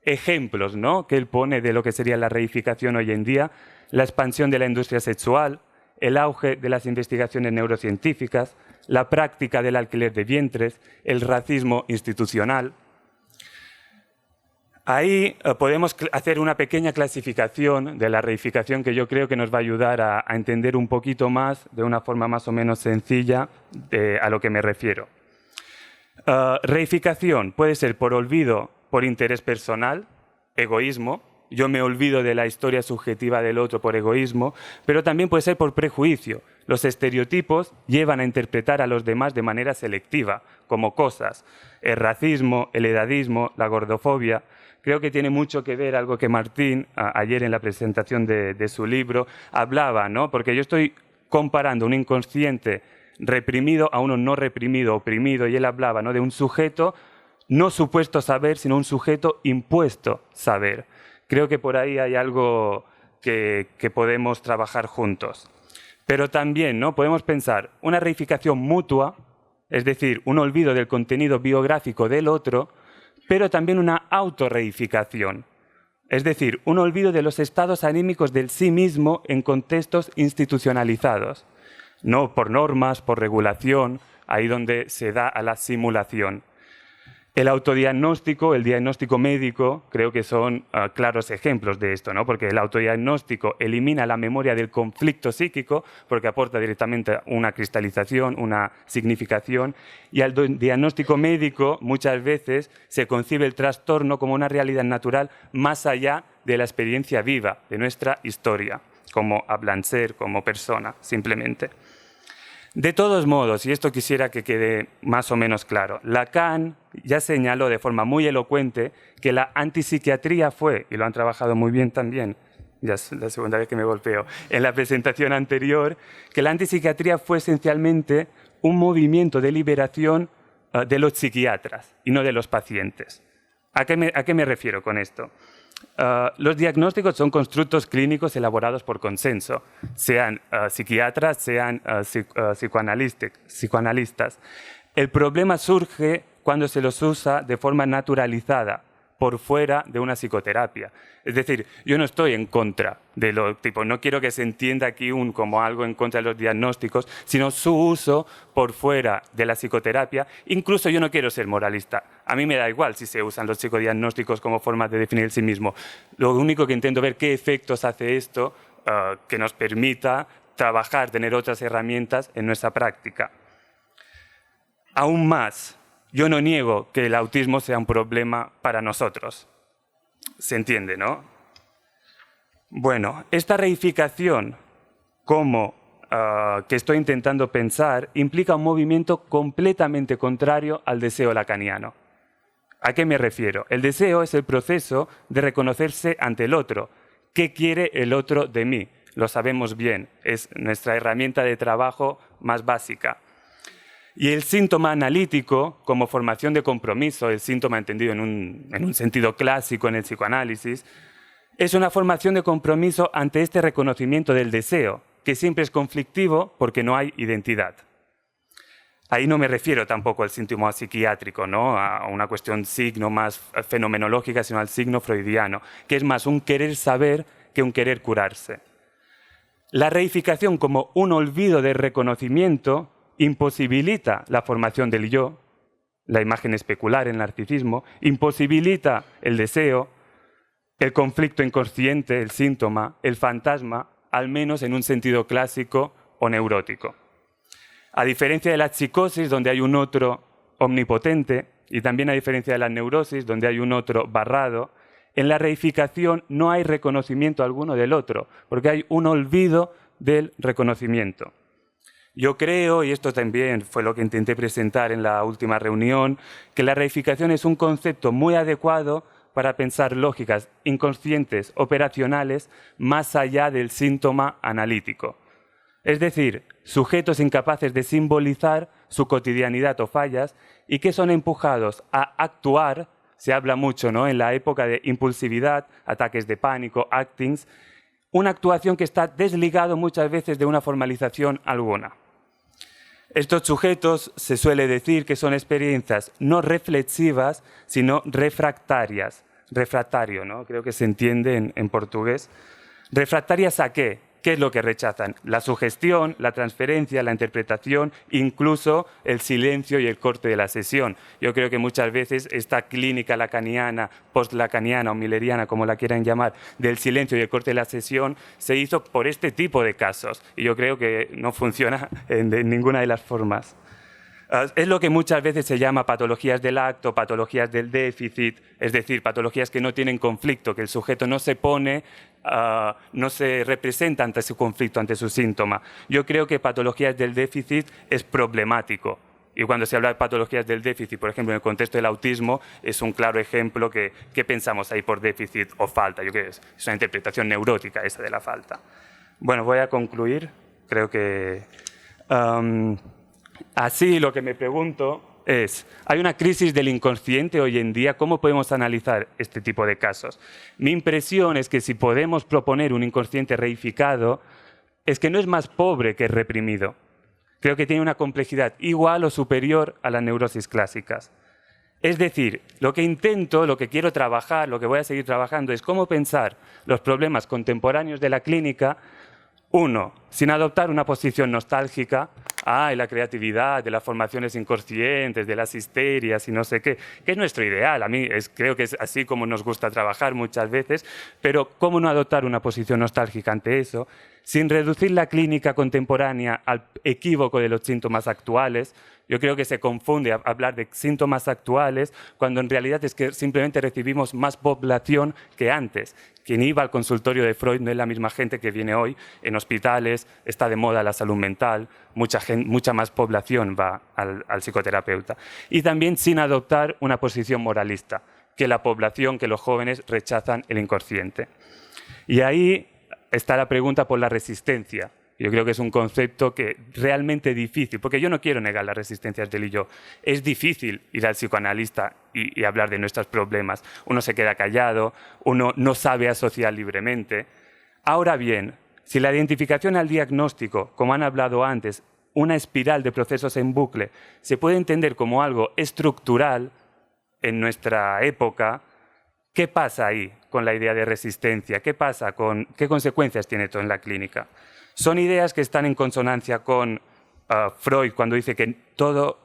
ejemplos, ¿no?, que él pone de lo que sería la reificación hoy en día, la expansión de la industria sexual, el auge de las investigaciones neurocientíficas, la práctica del alquiler de vientres, el racismo institucional. Ahí podemos hacer una pequeña clasificación de la reificación que yo creo que nos va a ayudar a entender un poquito más, de una forma más o menos sencilla, a lo que me refiero. Reificación puede ser por olvido, por interés personal, egoísmo. Yo me olvido de la historia subjetiva del otro por egoísmo, pero también puede ser por prejuicio. Los estereotipos llevan a interpretar a los demás de manera selectiva, como cosas. El racismo, el edadismo, la gordofobia. Creo que tiene mucho que ver algo que Martín, ayer en la presentación de su libro, hablaba, ¿no? Porque yo estoy comparando un inconsciente reprimido a uno no reprimido, oprimido, y él hablaba, ¿no?, de un sujeto no supuesto saber, sino un sujeto impuesto saber. Creo que por ahí hay algo que podemos trabajar juntos. Pero también, ¿no?, podemos pensar una reificación mutua, es decir, un olvido del contenido biográfico del otro, pero también una autorreificación, es decir, un olvido de los estados anímicos del sí mismo en contextos institucionalizados, no por normas, por regulación, ahí donde se da a la simulación. El autodiagnóstico, el diagnóstico médico, creo que son claros ejemplos de esto, ¿no? Porque el autodiagnóstico elimina la memoria del conflicto psíquico porque aporta directamente una cristalización, una significación, y al diagnóstico médico muchas veces se concibe el trastorno como una realidad natural más allá de la experiencia viva de nuestra historia, como Ablancer, como persona, simplemente. De todos modos, y esto quisiera que quede más o menos claro, Lacan ya señaló de forma muy elocuente que la antipsiquiatría fue, y lo han trabajado muy bien también, ya es la segunda vez que me golpeo, en la presentación anterior, que la antipsiquiatría fue esencialmente un movimiento de liberación de los psiquiatras y no de los pacientes. ¿A qué me refiero con esto? Los diagnósticos son constructos clínicos elaborados por consenso, sean psiquiatras, sean psicoanalistas. El problema surge cuando se los usa de forma naturalizada, por fuera de una psicoterapia. Es decir, yo no estoy en contra de lo tipo, no quiero que se entienda aquí como algo en contra de los diagnósticos, sino su uso por fuera de la psicoterapia. Incluso yo no quiero ser moralista. A mí me da igual si se usan los psicodiagnósticos como forma de definir el sí mismo. Lo único que intento ver qué efectos hace esto que nos permita trabajar, tener otras herramientas en nuestra práctica. Aún más, yo no niego que el autismo sea un problema para nosotros. ¿Se entiende, no? Bueno, esta reificación, como que estoy intentando pensar, implica un movimiento completamente contrario al deseo lacaniano. ¿A qué me refiero? El deseo es el proceso de reconocerse ante el otro. ¿Qué quiere el otro de mí? Lo sabemos bien, es nuestra herramienta de trabajo más básica. Y el síntoma analítico, como formación de compromiso, el síntoma entendido en un sentido clásico en el psicoanálisis, es una formación de compromiso ante este reconocimiento del deseo, que siempre es conflictivo porque no hay identidad. Ahí no me refiero tampoco al síntoma psiquiátrico, ¿no?, a una cuestión signo más fenomenológica, sino al signo freudiano, que es más un querer saber que un querer curarse. La reificación como un olvido de reconocimiento imposibilita la formación del yo, la imagen especular, el narcisismo, imposibilita el deseo, el conflicto inconsciente, el síntoma, el fantasma, al menos en un sentido clásico o neurótico. A diferencia de la psicosis, donde hay un otro omnipotente, y también a diferencia de la neurosis, donde hay un otro barrado, en la reificación no hay reconocimiento alguno del otro, porque hay un olvido del reconocimiento. Yo creo, y esto también fue lo que intenté presentar en la última reunión, que la reificación es un concepto muy adecuado para pensar lógicas inconscientes operacionales más allá del síntoma analítico. Es decir, sujetos incapaces de simbolizar su cotidianidad o fallas y que son empujados a actuar. Se habla mucho, ¿no?, en la época de impulsividad, ataques de pánico, actings, una actuación que está desligado muchas veces de una formalización alguna. Estos sujetos se suele decir que son experiencias no reflexivas, sino refractarias. Refractario, ¿no? Creo que se entiende en portugués. ¿Refractarias a qué? ¿Qué es lo que rechazan? La sugestión, la transferencia, la interpretación, incluso el silencio y el corte de la sesión. Yo creo que muchas veces esta clínica lacaniana, post-lacaniana o milleriana, como la quieran llamar, del silencio y el corte de la sesión, se hizo por este tipo de casos. Y yo creo que no funciona en ninguna de las formas. Es lo que muchas veces se llama patologías del acto, patologías del déficit, es decir, patologías que no tienen conflicto, que el sujeto no se pone, no se representa ante su conflicto, ante su síntoma. Yo creo que patologías del déficit es problemático. Y cuando se habla de patologías del déficit, por ejemplo, en el contexto del autismo, es un claro ejemplo que pensamos ahí por déficit o falta. Yo creo que es una interpretación neurótica esa de la falta. Bueno, voy a concluir. Creo que... Así, lo que me pregunto es, ¿hay una crisis del inconsciente hoy en día? ¿Cómo podemos analizar este tipo de casos? Mi impresión es que si podemos proponer un inconsciente reificado, es que no es más pobre que reprimido. Creo que tiene una complejidad igual o superior a las neurosis clásicas. Es decir, lo que intento, lo que quiero trabajar, lo que voy a seguir trabajando es cómo pensar los problemas contemporáneos de la clínica. Uno, sin adoptar una posición nostálgica, de la creatividad, de las formaciones inconscientes, de las histerias y no sé qué, que es nuestro ideal. A mí creo que es así como nos gusta trabajar muchas veces, pero ¿cómo no adoptar una posición nostálgica ante eso? Sin reducir la clínica contemporánea al equívoco de los síntomas actuales. Yo creo que se confunde hablar de síntomas actuales cuando en realidad es que simplemente recibimos más población que antes. Quien iba al consultorio de Freud no es la misma gente que viene hoy. En hospitales está de moda la salud mental, mucha más población va al psicoterapeuta. Y también sin adoptar una posición moralista, que la población, que los jóvenes rechazan el inconsciente. Y ahí está la pregunta por la resistencia. Yo creo que es un concepto que realmente difícil, porque yo no quiero negar las resistencias del y yo. Es difícil ir al psicoanalista y hablar de nuestros problemas. Uno se queda callado, uno no sabe asociar libremente. Ahora bien, si la identificación al diagnóstico, como han hablado antes, una espiral de procesos en bucle, se puede entender como algo estructural en nuestra época, ¿qué pasa ahí con la idea de resistencia? ¿Qué pasa qué consecuencias tiene esto en la clínica? Son ideas que están en consonancia con Freud cuando dice que todo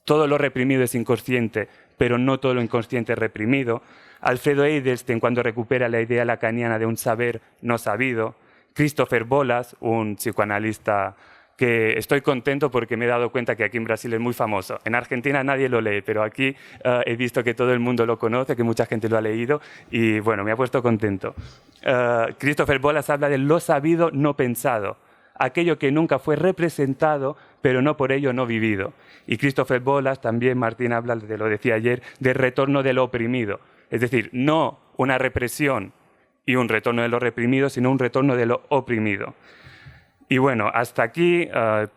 lo reprimido es inconsciente, pero no todo lo inconsciente es reprimido. Alfredo Edelstein cuando recupera la idea lacaniana de un saber no sabido. Christopher Bolas, un psicoanalista que estoy contento porque me he dado cuenta que aquí en Brasil es muy famoso. En Argentina nadie lo lee, pero aquí he visto que todo el mundo lo conoce, que mucha gente lo ha leído y bueno, me ha puesto contento. Christopher Bolas habla de lo sabido no pensado, aquello que nunca fue representado, pero no por ello no vivido. Y Christopher Bolas, también Martín habla, de lo decía ayer, del retorno de lo oprimido. Es decir, no una represión y un retorno de lo reprimido, sino un retorno de lo oprimido. Y bueno, hasta aquí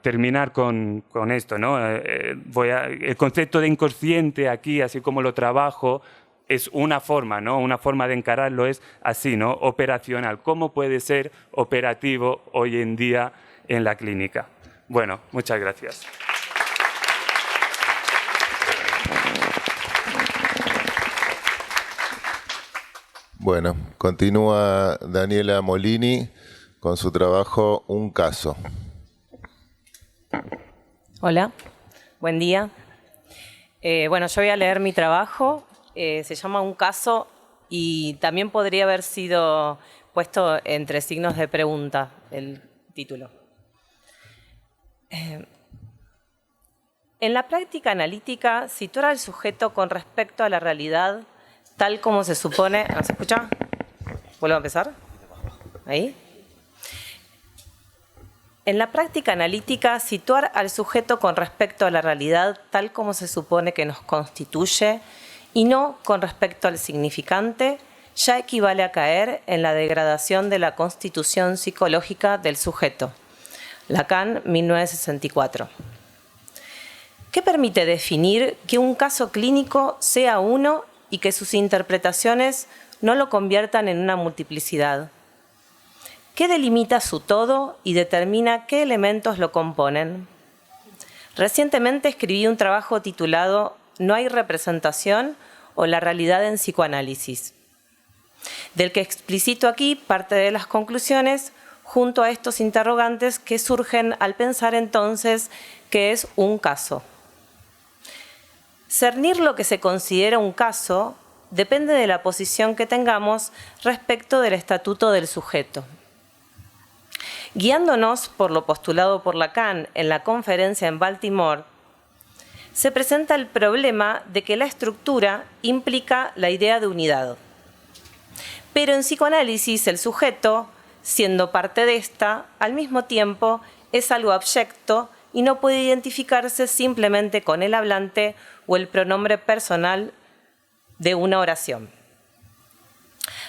terminar con esto, ¿no? El concepto de inconsciente aquí, así como lo trabajo, es una forma, ¿no? Una forma de encararlo es así, ¿no? Operacional. ¿Cómo puede ser operativo hoy en día en la clínica? Bueno, muchas gracias. Bueno, continúa Daniela Molini con su trabajo Un caso. Hola, buen día. Bueno, yo voy a leer mi trabajo. Se llama Un caso y también podría haber sido puesto entre signos de pregunta el título. En la práctica analítica, situar al sujeto con respecto a la realidad, tal como se supone... ¿No se escucha? ¿Vuelvo a empezar? ¿Ahí? en la práctica analítica, situar al sujeto con respecto a la realidad tal como se supone que nos constituye y no con respecto al significante, ya equivale a caer en la degradación de la constitución psicológica del sujeto. Lacan, 1964. ¿Qué permite definir que un caso clínico sea uno y que sus interpretaciones no lo conviertan en una multiplicidad? ¿Qué delimita su todo y determina qué elementos lo componen? Recientemente escribí un trabajo titulado ¿No hay representación o la realidad en psicoanálisis?, del que explicito aquí parte de las conclusiones junto a estos interrogantes que surgen al pensar entonces qué es un caso. Cernir lo que se considera un caso depende de la posición que tengamos respecto del estatuto del sujeto. Guiándonos por lo postulado por Lacan en la conferencia en Baltimore, se presenta el problema de que la estructura implica la idea de unidad. Pero en psicoanálisis el sujeto, siendo parte de esta, al mismo tiempo es algo abyecto y no puede identificarse simplemente con el hablante o el pronombre personal de una oración.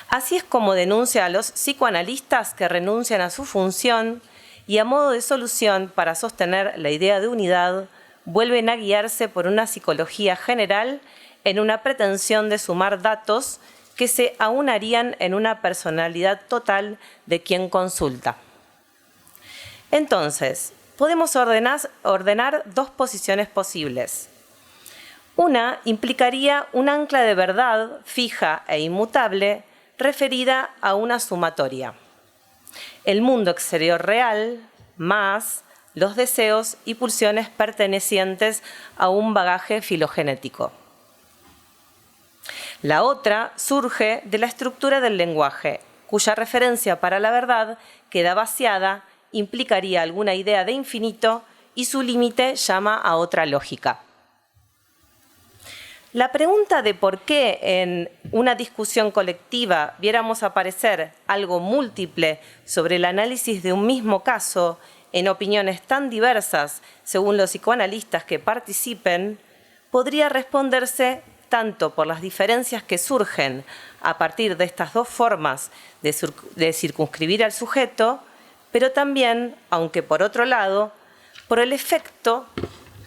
Así es como denuncia a los psicoanalistas que renuncian a su función y a modo de solución para sostener la idea de unidad, vuelven a guiarse por una psicología general en una pretensión de sumar datos que se aunarían en una personalidad total de quien consulta. Entonces, podemos ordenar dos posiciones posibles. Una implicaría un ancla de verdad fija e inmutable referida a una sumatoria. El mundo exterior real más los deseos y pulsiones pertenecientes a un bagaje filogenético. La otra surge de la estructura del lenguaje, cuya referencia para la verdad queda vaciada, implicaría alguna idea de infinito y su límite llama a otra lógica. La pregunta de por qué en una discusión colectiva viéramos aparecer algo múltiple sobre el análisis de un mismo caso en opiniones tan diversas según los psicoanalistas que participen, podría responderse tanto por las diferencias que surgen a partir de estas dos formas de circunscribir al sujeto, pero también, aunque por otro lado, por el efecto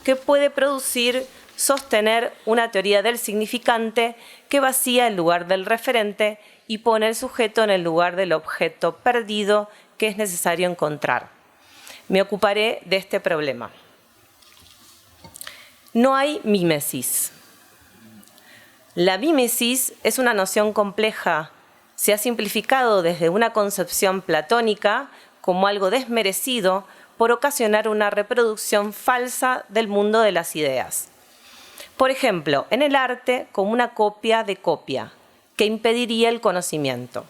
que puede producir sostener una teoría del significante que vacía el lugar del referente y pone al sujeto en el lugar del objeto perdido que es necesario encontrar. Me ocuparé de este problema. No hay mímesis. La mímesis es una noción compleja. Se ha simplificado desde una concepción platónica como algo desmerecido por ocasionar una reproducción falsa del mundo de las ideas. Por ejemplo, en el arte como una copia de copia, que impediría el conocimiento.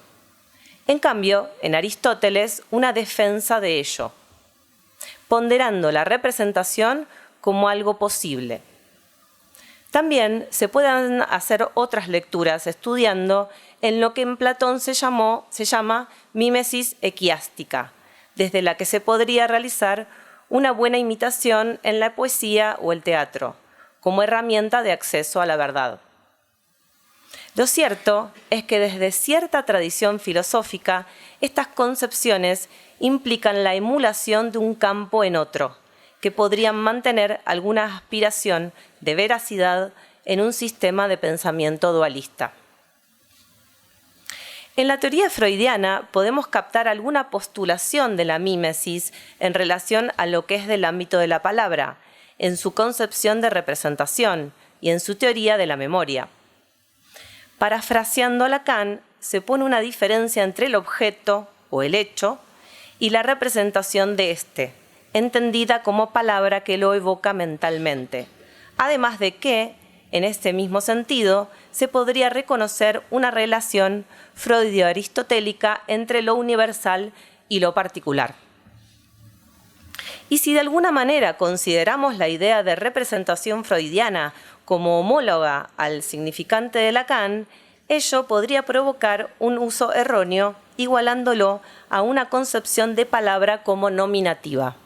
En cambio, en Aristóteles, una defensa de ello, ponderando la representación como algo posible. También se pueden hacer otras lecturas estudiando en lo que en Platón se llama mímesis equiástica, desde la que se podría realizar una buena imitación en la poesía o el teatro, como herramienta de acceso a la verdad. Lo cierto es que desde cierta tradición filosófica, estas concepciones implican la emulación de un campo en otro, que podrían mantener alguna aspiración de veracidad en un sistema de pensamiento dualista. En la teoría freudiana podemos captar alguna postulación de la mímesis en relación a lo que es del ámbito de la palabra, en su concepción de representación y en su teoría de la memoria. Parafraseando a Lacan, se pone una diferencia entre el objeto o el hecho y la representación de éste, entendida como palabra que lo evoca mentalmente. Además de que, en este mismo sentido, se podría reconocer una relación freudio-aristotélica entre lo universal y lo particular. Y si de alguna manera consideramos la idea de representación freudiana como homóloga al significante de Lacan, ello podría provocar un uso erróneo igualándolo a una concepción de palabra como nominativa.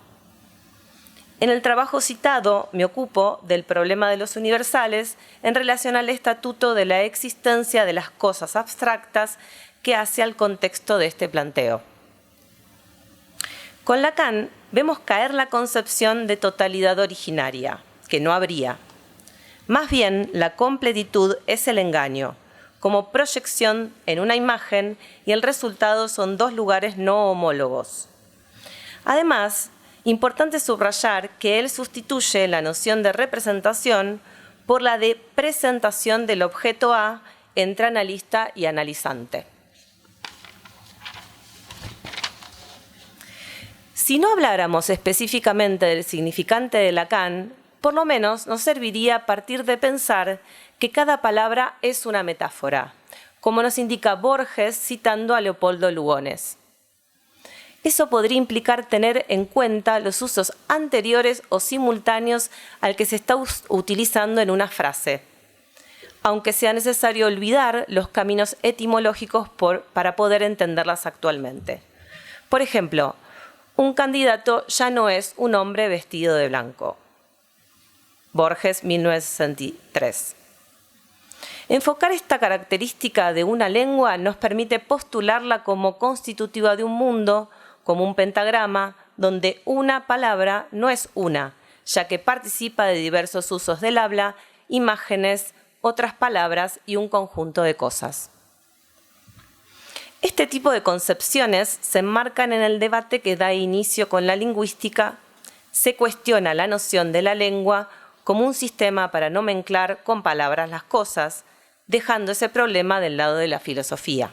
En el trabajo citado me ocupo del problema de los universales en relación al estatuto de la existencia de las cosas abstractas que hace al contexto de este planteo. Con Lacan vemos caer la concepción de totalidad originaria, que no habría. Más bien, la completitud es el engaño, como proyección en una imagen, y el resultado son dos lugares no homólogos. Además, importante subrayar que él sustituye la noción de representación por la de presentación del objeto A entre analista y analizante. Si no habláramos específicamente del significante de Lacan, por lo menos nos serviría partir de pensar que cada palabra es una metáfora, como nos indica Borges citando a Leopoldo Lugones. Eso podría implicar tener en cuenta los usos anteriores o simultáneos al que se está utilizando en una frase, aunque sea necesario olvidar los caminos etimológicos para poder entenderlas actualmente. Por ejemplo, un candidato ya no es un hombre vestido de blanco. Borges, 1963. Enfocar esta característica de una lengua nos permite postularla como constitutiva de un mundo, como un pentagrama, donde una palabra no es una, ya que participa de diversos usos del habla, imágenes, otras palabras y un conjunto de cosas. Este tipo de concepciones se enmarcan en el debate que da inicio con la lingüística. Se cuestiona la noción de la lengua como un sistema para nomenclar con palabras las cosas, dejando ese problema del lado de la filosofía.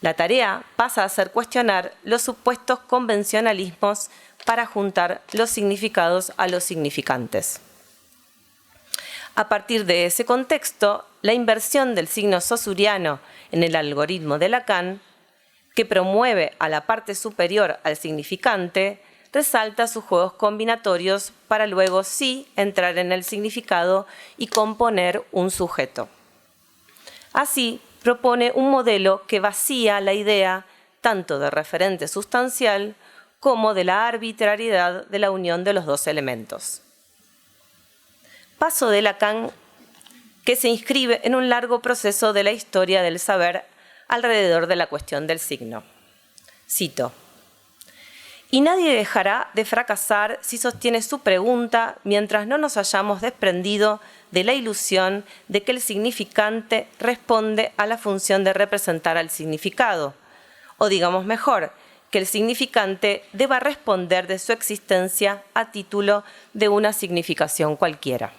La tarea pasa a ser cuestionar los supuestos convencionalismos para juntar los significados a los significantes. A partir de ese contexto, la inversión del signo saussuriano en el algoritmo de Lacan, que promueve a la parte superior al significante, resalta sus juegos combinatorios para luego sí entrar en el significado y componer un sujeto. Así, propone un modelo que vacía la idea tanto de referente sustancial como de la arbitrariedad de la unión de los dos elementos. Paso de Lacan, que se inscribe en un largo proceso de la historia del saber alrededor de la cuestión del signo. Cito: «Y nadie dejará de fracasar si sostiene su pregunta mientras no nos hayamos desprendido de la ilusión de que el significante responde a la función de representar al significado, o digamos mejor, que el significante deba responder de su existencia a título de una significación cualquiera».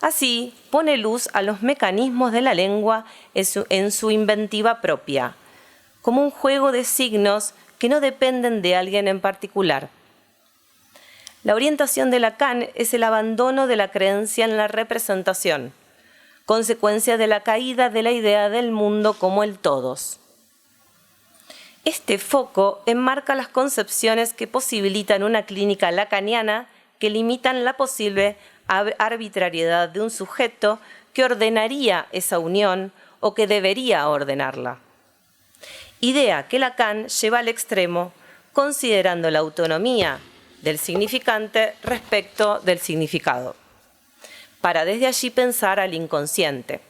Así, pone luz a los mecanismos de la lengua en su inventiva propia, como un juego de signos que no dependen de alguien en particular. La orientación de Lacan es el abandono de la creencia en la representación, consecuencia de la caída de la idea del mundo como el todos. Este foco enmarca las concepciones que posibilitan una clínica lacaniana que limitan la posible arbitrariedad de un sujeto que ordenaría esa unión o que debería ordenarla. Idea que Lacan lleva al extremo considerando la autonomía del significante respecto del significado, para desde allí pensar al inconsciente.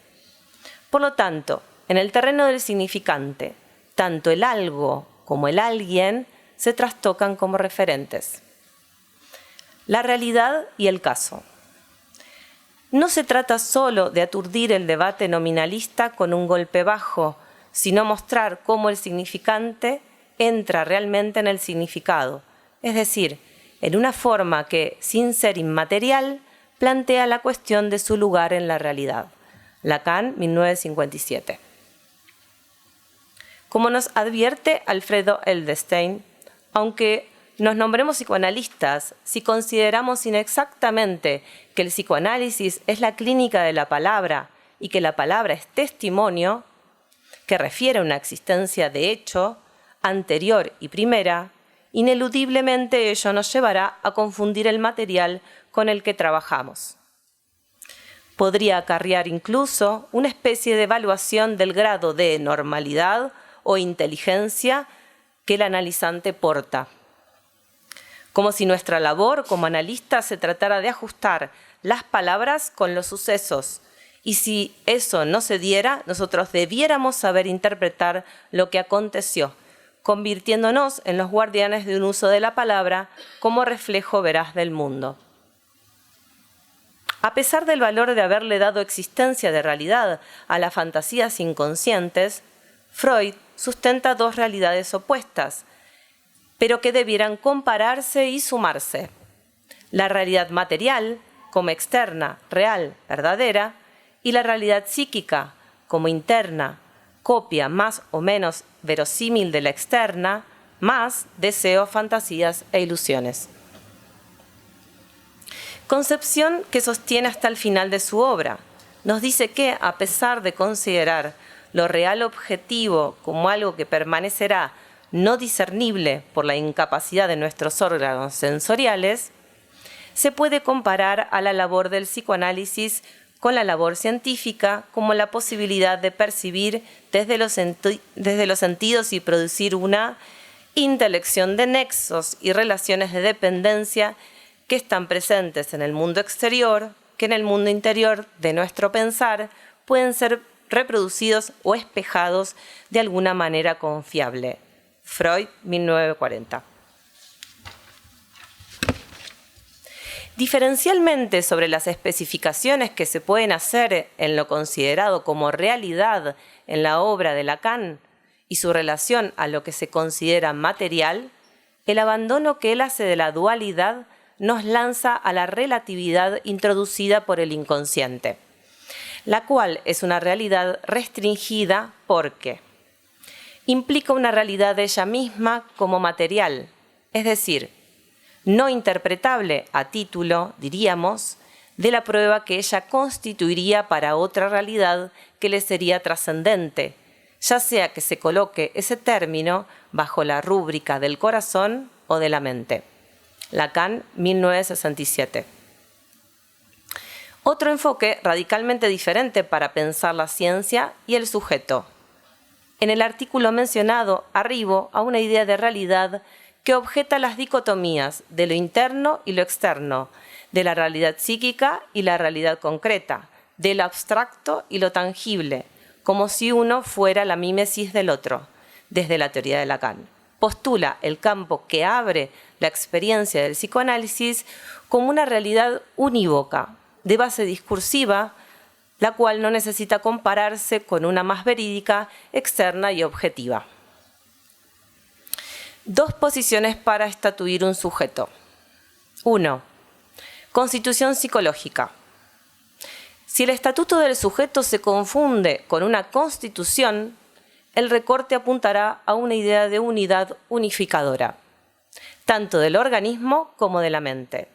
Por lo tanto, en el terreno del significante, tanto el algo como el alguien se trastocan como referentes. La realidad y el caso. No se trata solo de aturdir el debate nominalista con un golpe bajo, sino mostrar cómo el significante entra realmente en el significado, es decir, en una forma que, sin ser inmaterial, plantea la cuestión de su lugar en la realidad. Lacan, 1957. Como nos advierte Alfredo Edelstein, aunque nos nombremos psicoanalistas, si consideramos inexactamente que el psicoanálisis es la clínica de la palabra y que la palabra es testimonio, que refiere a una existencia de hecho, anterior y primera, ineludiblemente ello nos llevará a confundir el material con el que trabajamos. Podría acarrear incluso una especie de evaluación del grado de normalidad o inteligencia que el analizante porta. Como si nuestra labor como analista se tratara de ajustar las palabras con los sucesos. Y si eso no se diera, nosotros debiéramos saber interpretar lo que aconteció, convirtiéndonos en los guardianes de un uso de la palabra como reflejo veraz del mundo. A pesar del valor de haberle dado existencia de realidad a las fantasías inconscientes, Freud sustenta dos realidades opuestas, pero que debieran compararse y sumarse. La realidad material, como externa, real, verdadera, y la realidad psíquica, como interna, copia más o menos verosímil de la externa, más deseos, fantasías e ilusiones. Concepción que sostiene hasta el final de su obra. Nos dice que, a pesar de considerar lo real objetivo como algo que permanecerá no discernible por la incapacidad de nuestros órganos sensoriales, se puede comparar a la labor del psicoanálisis con la labor científica como la posibilidad de percibir desde los sentidos y producir una intelección de nexos y relaciones de dependencia que están presentes en el mundo exterior, que en el mundo interior de nuestro pensar pueden ser reproducidos o espejados de alguna manera confiable. Freud, 1940. Diferencialmente sobre las especificaciones que se pueden hacer en lo considerado como realidad en la obra de Lacan y su relación a lo que se considera material, el abandono que él hace de la dualidad nos lanza a la relatividad introducida por el inconsciente, la cual es una realidad restringida porque implica una realidad de ella misma como material, es decir, no interpretable a título, diríamos, de la prueba que ella constituiría para otra realidad que le sería trascendente, ya sea que se coloque ese término bajo la rúbrica del corazón o de la mente. Lacan, 1967. Otro enfoque radicalmente diferente para pensar la ciencia y el sujeto. En el artículo mencionado arribo a una idea de realidad que objeta las dicotomías de lo interno y lo externo, de la realidad psíquica y la realidad concreta, de lo abstracto y lo tangible, como si uno fuera la mímesis del otro, desde la teoría de Lacan. Postula el campo que abre la experiencia del psicoanálisis como una realidad unívoca, de base discursiva, la cual no necesita compararse con una más verídica, externa y objetiva. Dos posiciones para estatuir un sujeto. 1. Constitución psicológica. Si el estatuto del sujeto se confunde con una constitución, el recorte apuntará a una idea de unidad unificadora, tanto del organismo como de la mente,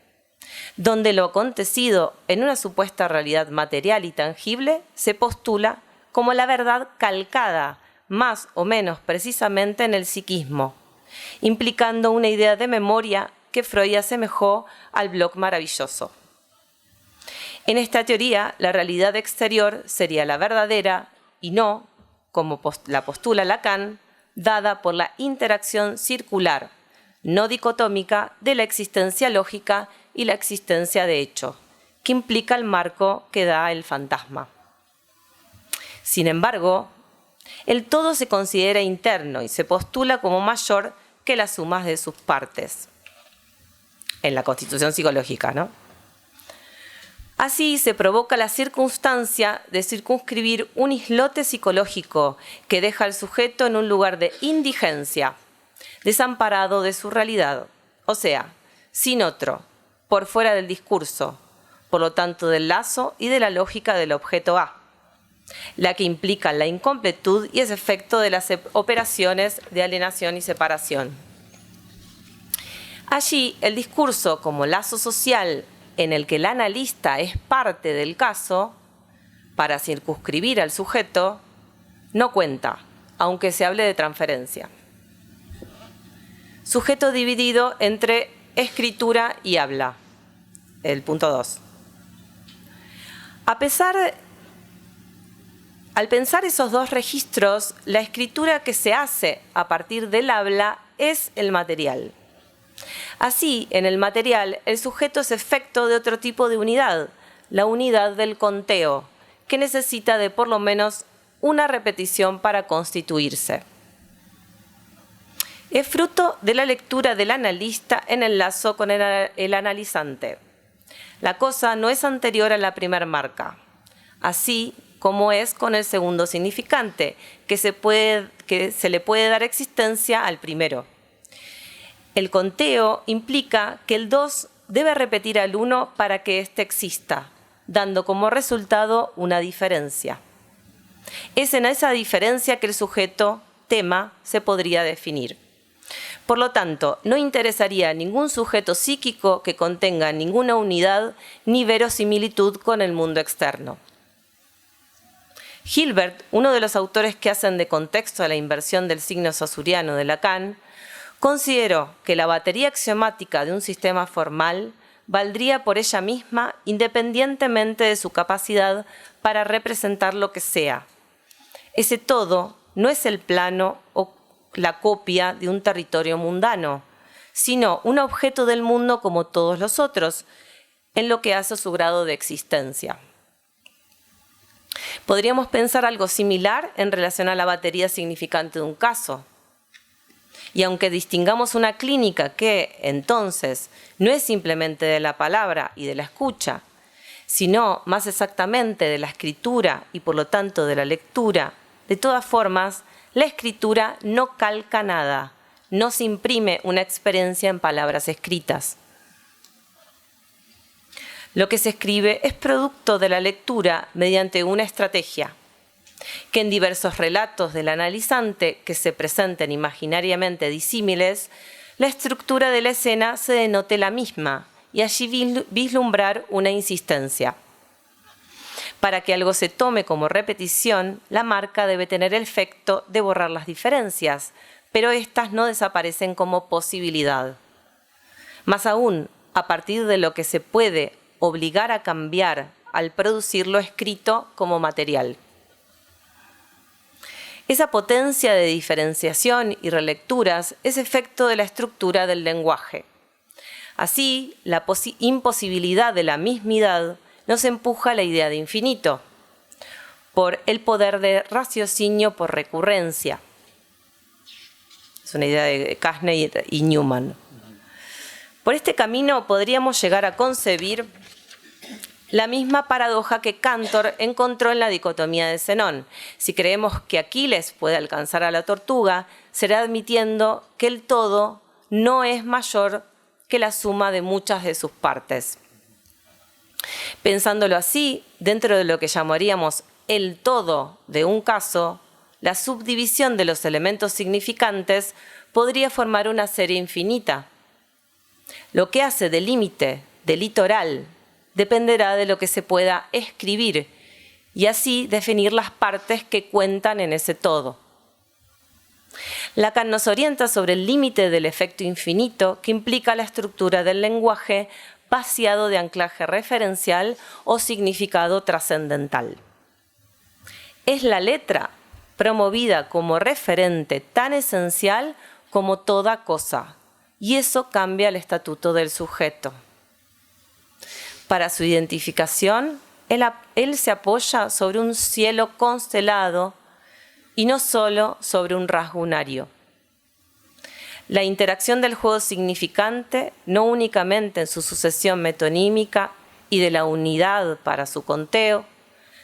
donde lo acontecido en una supuesta realidad material y tangible se postula como la verdad calcada, más o menos precisamente en el psiquismo, implicando una idea de memoria que Freud asemejó al bloc maravilloso. En esta teoría, la realidad exterior sería la verdadera y no, como la postula Lacan, dada por la interacción circular, no dicotómica, de la existencia lógica y la existencia de hecho, que implica el marco que da el fantasma. Sin embargo, el todo se considera interno y se postula como mayor que las sumas de sus partes, en la constitución psicológica, ¿no? Así se provoca la circunstancia de circunscribir un islote psicológico que deja al sujeto en un lugar de indigencia, desamparado de su realidad, o sea, sin otro, por fuera del discurso, por lo tanto del lazo y de la lógica del objeto A, la que implica la incompletud y es efecto de las operaciones de alienación y separación. Allí, el discurso como lazo social en el que el analista es parte del caso, para circunscribir al sujeto, no cuenta, aunque se hable de transferencia. Sujeto dividido entre escritura y habla, el punto 2. A pesar Al pensar esos dos registros, la escritura que se hace a partir del habla es el material. Así, en el material, el sujeto es efecto de otro tipo de unidad, la unidad del conteo, que necesita de por lo menos una repetición para constituirse. Es fruto de la lectura del analista en el lazo con el analizante. La cosa no es anterior a la primer marca, así como es con el segundo significante, que se le puede dar existencia al primero. El conteo implica que el 2 debe repetir al 1 para que éste exista, dando como resultado una diferencia. Es en esa diferencia que el sujeto, tema, se podría definir. Por lo tanto, no interesaría ningún sujeto psíquico que contenga ninguna unidad ni verosimilitud con el mundo externo. Hilbert, uno de los autores que hacen de contexto a la inversión del signo saussureano de Lacan, consideró que la batería axiomática de un sistema formal valdría por ella misma independientemente de su capacidad para representar lo que sea. Ese todo no es el plano o la copia de un territorio mundano, sino un objeto del mundo como todos los otros, en lo que hace su grado de existencia. Podríamos pensar algo similar en relación a la batería significante de un caso. Y aunque distingamos una clínica que, entonces, no es simplemente de la palabra y de la escucha, sino más exactamente de la escritura y por lo tanto de la lectura, de todas formas, la escritura no calca nada, no se imprime una experiencia en palabras escritas. Lo que se escribe es producto de la lectura mediante una estrategia, que en diversos relatos del analizante que se presenten imaginariamente disímiles, la estructura de la escena se denote la misma y allí vislumbrar una insistencia. Para que algo se tome como repetición, la marca debe tener el efecto de borrar las diferencias, pero éstas no desaparecen como posibilidad. Más aún, a partir de lo que se puede obligar a cambiar al producir lo escrito como material. Esa potencia de diferenciación y relecturas es efecto de la estructura del lenguaje. Así, la imposibilidad de la mismidad nos empuja a la idea de infinito, por el poder de raciocinio por recurrencia. Es una idea de Kastner y Newman. Por este camino podríamos llegar a concebir la misma paradoja que Cantor encontró en la dicotomía de Zenón. Si creemos que Aquiles puede alcanzar a la tortuga, será admitiendo que el todo no es mayor que la suma de muchas de sus partes. Pensándolo así, dentro de lo que llamaríamos el todo de un caso, la subdivisión de los elementos significantes podría formar una serie infinita. Lo que hace de límite, de litoral, dependerá de lo que se pueda escribir y así definir las partes que cuentan en ese todo. Lacan nos orienta sobre el límite del efecto infinito que implica la estructura del lenguaje vaciado de anclaje referencial o significado trascendental. Es la letra promovida como referente tan esencial como toda cosa, y eso cambia el estatuto del sujeto. Para su identificación, él se apoya sobre un cielo constelado y no solo sobre un rasgo unario. La interacción del juego significante, no únicamente en su sucesión metonímica y de la unidad para su conteo,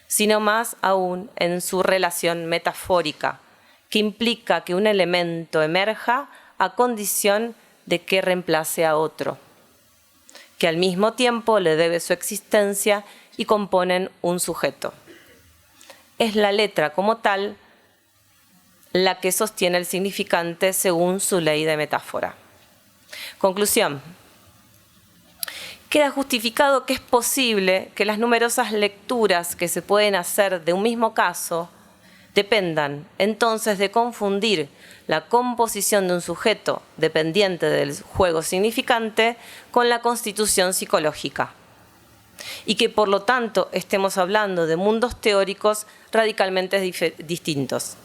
sino más aún en su relación metafórica, que implica que un elemento emerja a condición de que reemplace a otro, que al mismo tiempo le debe su existencia y componen un sujeto. Es la letra como tal la que sostiene el significante según su ley de metáfora. Conclusión. Queda justificado que es posible que las numerosas lecturas que se pueden hacer de un mismo caso dependan entonces de confundir la composición de un sujeto dependiente del juego significante con la constitución psicológica. y que por lo tanto estemos hablando de mundos teóricos radicalmente distintos.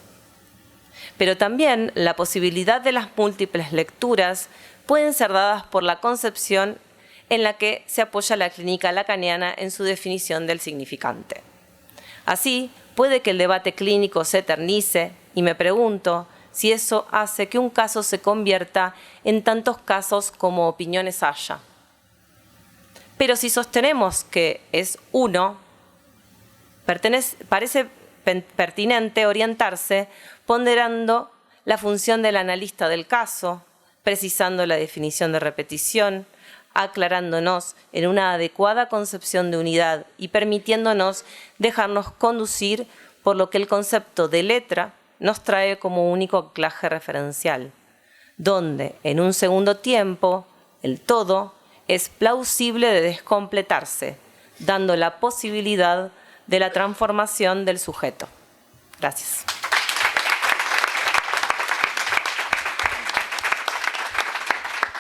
Pero también la posibilidad de las múltiples lecturas pueden ser dadas por la concepción en la que se apoya la clínica lacaniana en su definición del significante. Así, puede que el debate clínico se eternice, y me pregunto si eso hace que un caso se convierta en tantos casos como opiniones haya. Pero si sostenemos que es uno, parece pertinente orientarse ponderando la función del analista del caso, precisando la definición de repetición, aclarándonos en una adecuada concepción de unidad y permitiéndonos dejarnos conducir por lo que el concepto de letra nos trae como único anclaje referencial, donde en un segundo tiempo el todo es plausible de descompletarse, dando la posibilidad de la transformación del sujeto. Gracias.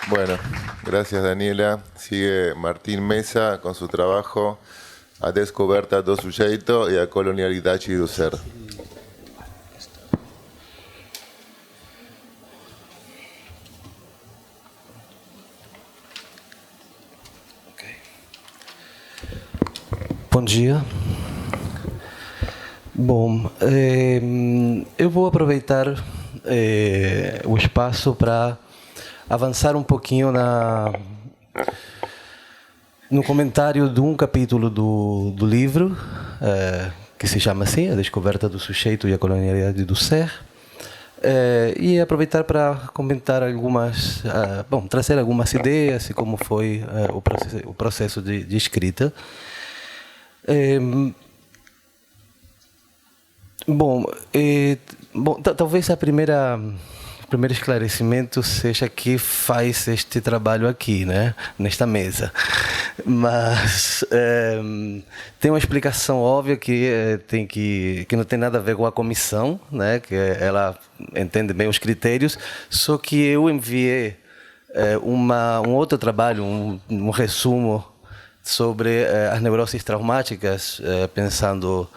Bueno, gracias Daniela. Sigue Martín Mesa con su trabajo A Descoberta do Sujeito e a Colonialidade do Ser. Bom dia. Bom, eu vou aproveitar o espaço para avançar um pouquinho no comentário de um capítulo do livro, que se chama assim, A Descoberta do Sujeito e a Colonialidade do Ser, e aproveitar para comentar algumas, trazer algumas ideias e como foi o processo de escrita. Talvez o primeiro esclarecimento seja que faz este trabalho aqui, né, nesta mesa. Mas tem uma explicação óbvia que não tem nada a ver com a comissão, né, que ela entende bem os critérios, só que eu enviei um outro trabalho, um resumo sobre as neuroses traumáticas, pensando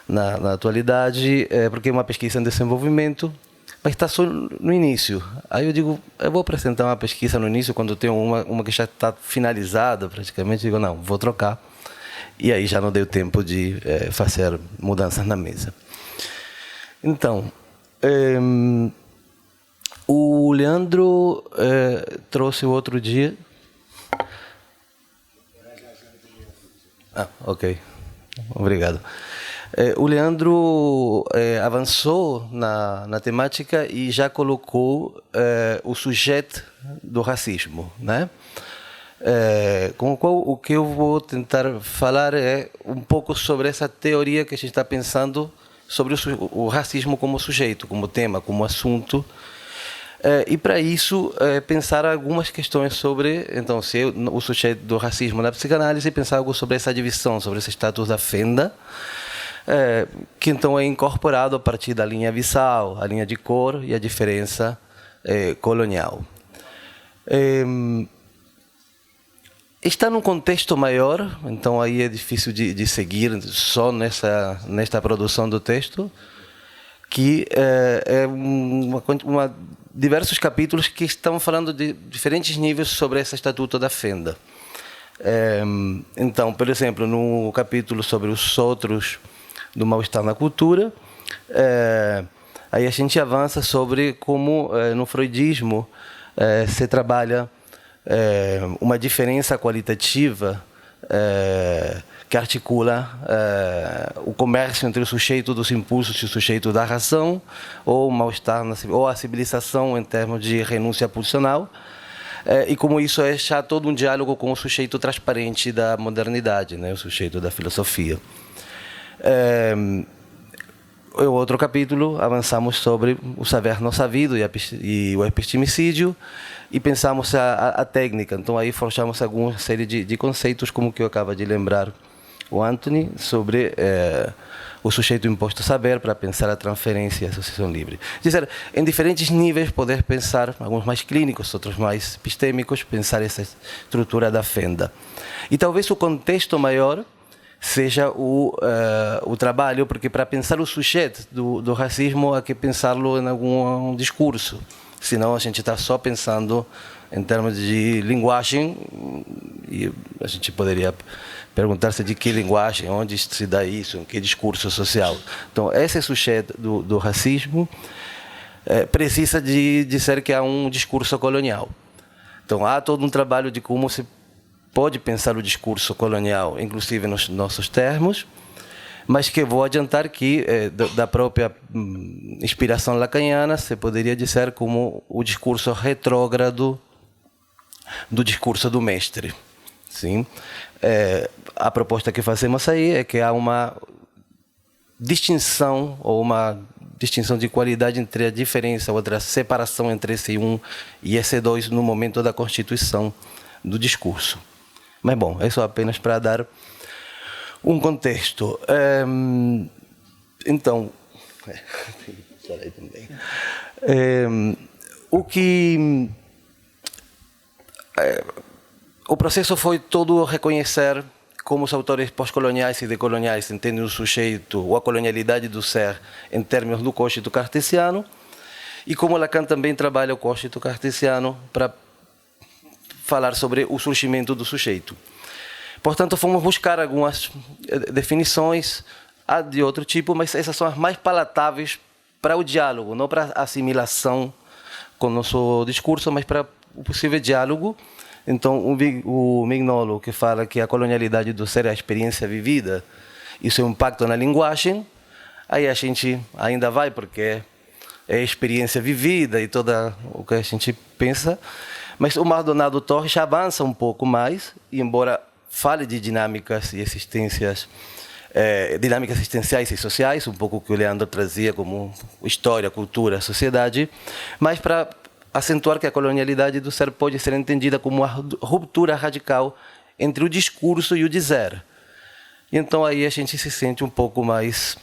na atualidade, porque é uma pesquisa em desenvolvimento, mas está só no início. Aí eu digo, eu vou apresentar uma pesquisa no início, quando tenho uma que já está finalizada praticamente, digo, não, vou trocar. E aí já não deu tempo de fazer mudanças na mesa. Então, o Leandro trouxe o outro dia... ok. Obrigado. O Leandro avançou na temática e já colocou o sujeito do racismo, né? Com o qual o que eu vou tentar falar é um pouco sobre essa teoria que a gente está pensando sobre o racismo como sujeito, como tema, como assunto. E para isso pensar algumas questões sobre, então, se o sujeito do racismo na psicanálise, pensar algo sobre essa divisão, sobre esse status da fenda, que então é incorporado a partir da linha abissal, a linha de cor e a diferença colonial. Está num contexto maior, então aí é difícil de seguir só nesta produção do texto, que é diversos capítulos que estão falando de diferentes níveis sobre esse estatuto da fenda. Então, por exemplo, no capítulo sobre os outros do mal-estar na cultura, aí a gente avança sobre como no freudismo se trabalha uma diferença qualitativa que articula o comércio entre o sujeito dos impulsos e o sujeito da razão, ou o mal-estar, ou a civilização em termos de renúncia pulsional, e como isso é já todo um diálogo com o sujeito transparente da modernidade, né, o sujeito da filosofia. Em outro capítulo, avançamos sobre o saber não sabido e o epistemicídio, e pensamos a técnica. Então, aí forjamos alguma série de conceitos, como que eu acabo de lembrar o Anthony, sobre o sujeito imposto saber para pensar a transferência e a associação livre. Quer dizer, em diferentes níveis poder pensar, alguns mais clínicos, outros mais epistêmicos, pensar essa estrutura da fenda. E talvez o contexto maior seja o trabalho, porque para pensar o sujeito do racismo há que pensá-lo em algum discurso, senão a gente está só pensando em termos de linguagem, e a gente poderia perguntar-se de que linguagem, onde se dá isso, em que discurso social. Então, esse sujeito do racismo precisa de dizer que há um discurso colonial. Então, há todo um trabalho de como se pode pensar o discurso colonial, inclusive nos nossos termos, mas que vou adiantar que, da própria inspiração lacaniana, se poderia dizer como o discurso retrógrado do discurso do mestre. Sim? A proposta que fazemos aí é que há uma distinção, ou uma distinção de qualidade entre a diferença, outra separação entre esse um e esse dois no momento da constituição do discurso. Mas, bom, é só apenas para dar um contexto. Então, o processo foi todo reconhecer como os autores pós-coloniais e decoloniais entendem o sujeito ou a colonialidade do ser em termos do cogito cartesiano, e como Lacan também trabalha o cogito cartesiano para falar sobre o surgimento do sujeito. Portanto, fomos buscar algumas definições de outro tipo, mas essas são as mais palatáveis para o diálogo, não para a assimilação com o nosso discurso, mas para o possível diálogo. Então, o Mignolo, que fala que a colonialidade do ser é a experiência vivida e seu impacto na linguagem, aí a gente ainda vai, porque é a experiência vivida e todo o que a gente pensa. Mas o Maldonado Torres já avança um pouco mais, e embora fale de dinâmicas e existências, dinâmicas existenciais e sociais, um pouco o que o Leandro trazia como história, cultura, sociedade, mas para acentuar que a colonialidade do ser pode ser entendida como uma ruptura radical entre o discurso e o dizer. E então aí a gente se sente um pouco mais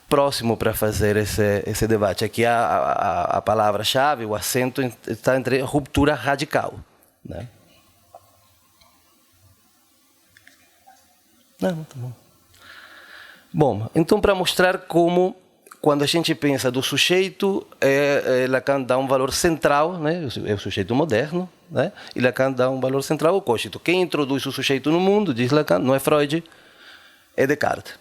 próximo para fazer esse debate. Aqui a palavra-chave, o acento está entre ruptura radical, né? Não, tá bom. Bom, então para mostrar como, quando a gente pensa do sujeito, Lacan dá um valor central, né? É o sujeito moderno, né? E Lacan dá um valor central ao cogito. Quem introduz o sujeito no mundo, diz Lacan, não é Freud, é Descartes.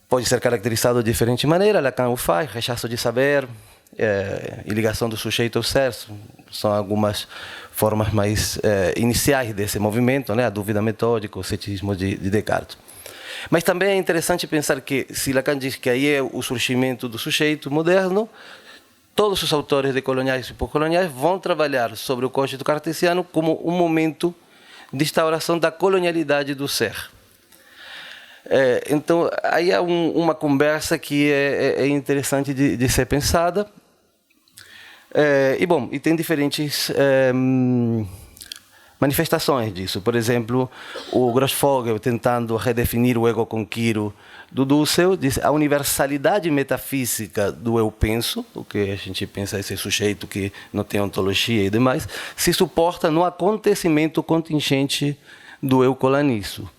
Pode ser caracterizado de diferente maneira, Lacan o faz, rechaço de saber e ligação do sujeito ao ser, são algumas formas mais iniciais desse movimento, né? A dúvida metódica, o ceticismo de Descartes. Mas também é interessante pensar que, se Lacan diz que aí é o surgimento do sujeito moderno, todos os autores decoloniais e pós-coloniais vão trabalhar sobre o cogito cartesiano como um momento de instauração da colonialidade do ser. Então, aí há uma conversa que é interessante de ser pensada. E tem diferentes manifestações disso. Por exemplo, o Grossfogel tentando redefinir o ego conquiro do Dussel, diz a universalidade metafísica do eu penso, o que a gente pensa esse sujeito que não tem ontologia e demais, se suporta no acontecimento contingente do eu colaniço.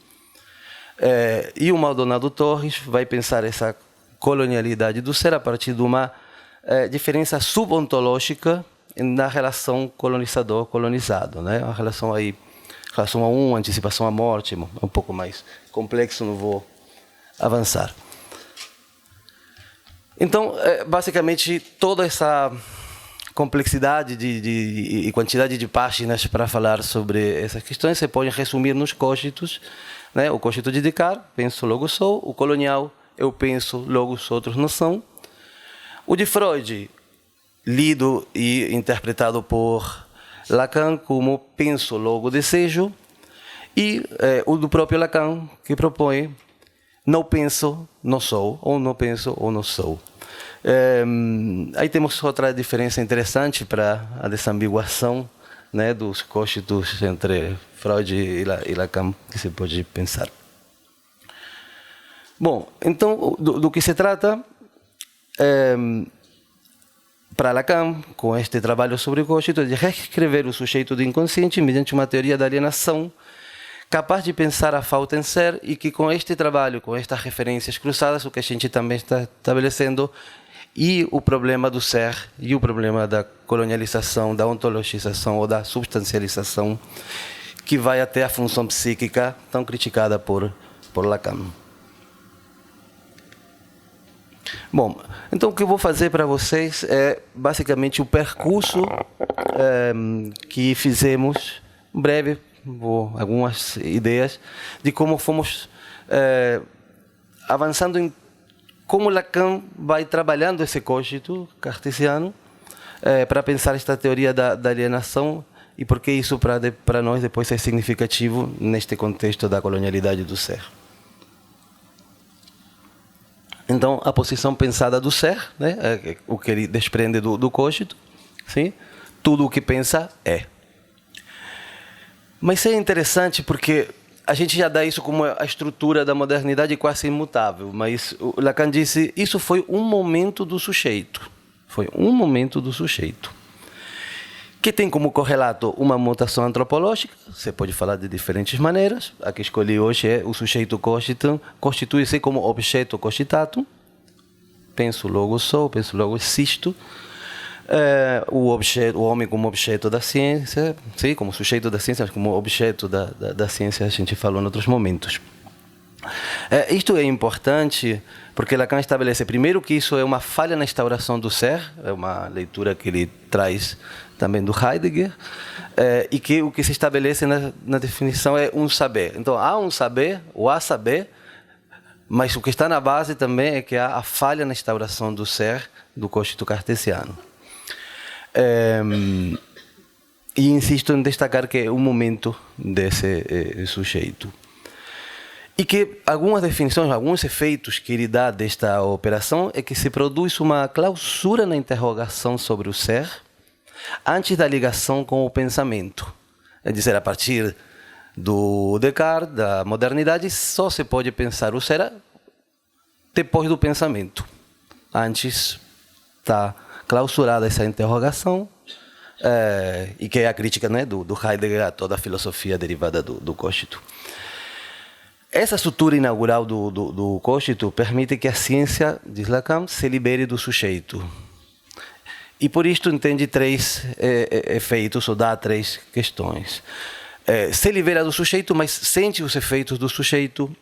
E o Maldonado Torres vai pensar essa colonialidade do ser a partir de uma diferença subontológica na relação colonizador-colonizado, né? Uma relação aí, relação a antecipação à morte, um pouco mais complexo, não vou avançar. Então, basicamente, toda essa complexidade e quantidade de páginas para falar sobre essas questões se pode resumir nos cogitos, né? O cogito de Descartes, penso, logo sou. O colonial, eu penso, logo os outros não são. O de Freud, lido e interpretado por Lacan como penso, logo desejo. E o do próprio Lacan, que propõe não penso, não sou, ou não penso, ou não sou. Aí temos outra diferença interessante para a desambiguação, né, dos cogitos entre Freud e Lacan, que se pode pensar. Bom, então, do que se trata, para Lacan, com este trabalho sobre o cogito, de reescrever o sujeito do inconsciente mediante uma teoria da alienação capaz de pensar a falta em ser e que com este trabalho, com estas referências cruzadas, o que a gente também está estabelecendo, e o problema do ser, e o problema da colonialização, da ontologização ou da substancialização, que vai até a função psíquica tão criticada por Lacan. Bom, então o que eu vou fazer para vocês é basicamente o percurso que fizemos, breve, algumas ideias de como fomos avançando em como Lacan vai trabalhando esse cogito cartesiano para pensar esta teoria da alienação e por que isso para nós depois é significativo neste contexto da colonialidade do ser. Então, a posição pensada do ser, né, é o que ele desprende do cogito, sim? Tudo o que pensa é. Mas isso é interessante porque a gente já dá isso como a estrutura da modernidade quase imutável, mas o Lacan disse isso foi um momento do sujeito. Foi um momento do sujeito. Que tem como correlato uma mutação antropológica, você pode falar de diferentes maneiras. A que escolhi hoje é o sujeito cogitam, constitui-se como objeto cogitatum. Penso, logo sou, penso, logo existo. O homem como objeto da ciência, sim, como sujeito da ciência, mas como objeto da ciência, a gente falou em outros momentos. Isto é importante porque Lacan estabelece primeiro que isso é uma falha na instauração do ser, é uma leitura que ele traz também do Heidegger, e que o que se estabelece na definição é um saber. Então, há um saber, ou há saber, mas o que está na base também é que há a falha na instauração do ser do cogito cartesiano. E insisto em destacar que é o momento desse sujeito. E que algumas definições, alguns efeitos que ele dá desta operação é que se produz uma clausura na interrogação sobre o ser antes da ligação com o pensamento. É dizer, a partir do Descartes, da modernidade, só se pode pensar o ser depois do pensamento. Antes está clausurada essa interrogação, e que é a crítica, né, do Heidegger a toda a filosofia derivada do cogito. Essa estrutura inaugural do cogito permite que a ciência, diz Lacan, se libere do sujeito. E por isto entende três efeitos, ou dá três questões. Se libera do sujeito, mas sente os efeitos do sujeito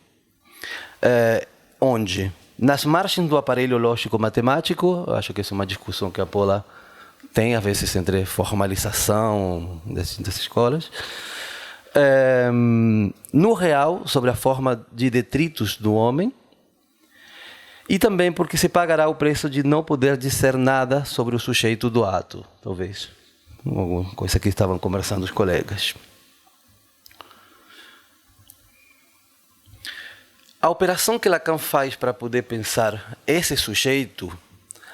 onde? Nas margens do aparelho lógico-matemático, acho que essa é uma discussão que a Paula tem, às vezes, entre formalização das escolas. No real, sobre a forma de detritos do homem, e também porque se pagará o preço de não poder dizer nada sobre o sujeito do ato, talvez. Alguma coisa que estavam conversando os colegas. A operação que Lacan faz para poder pensar esse sujeito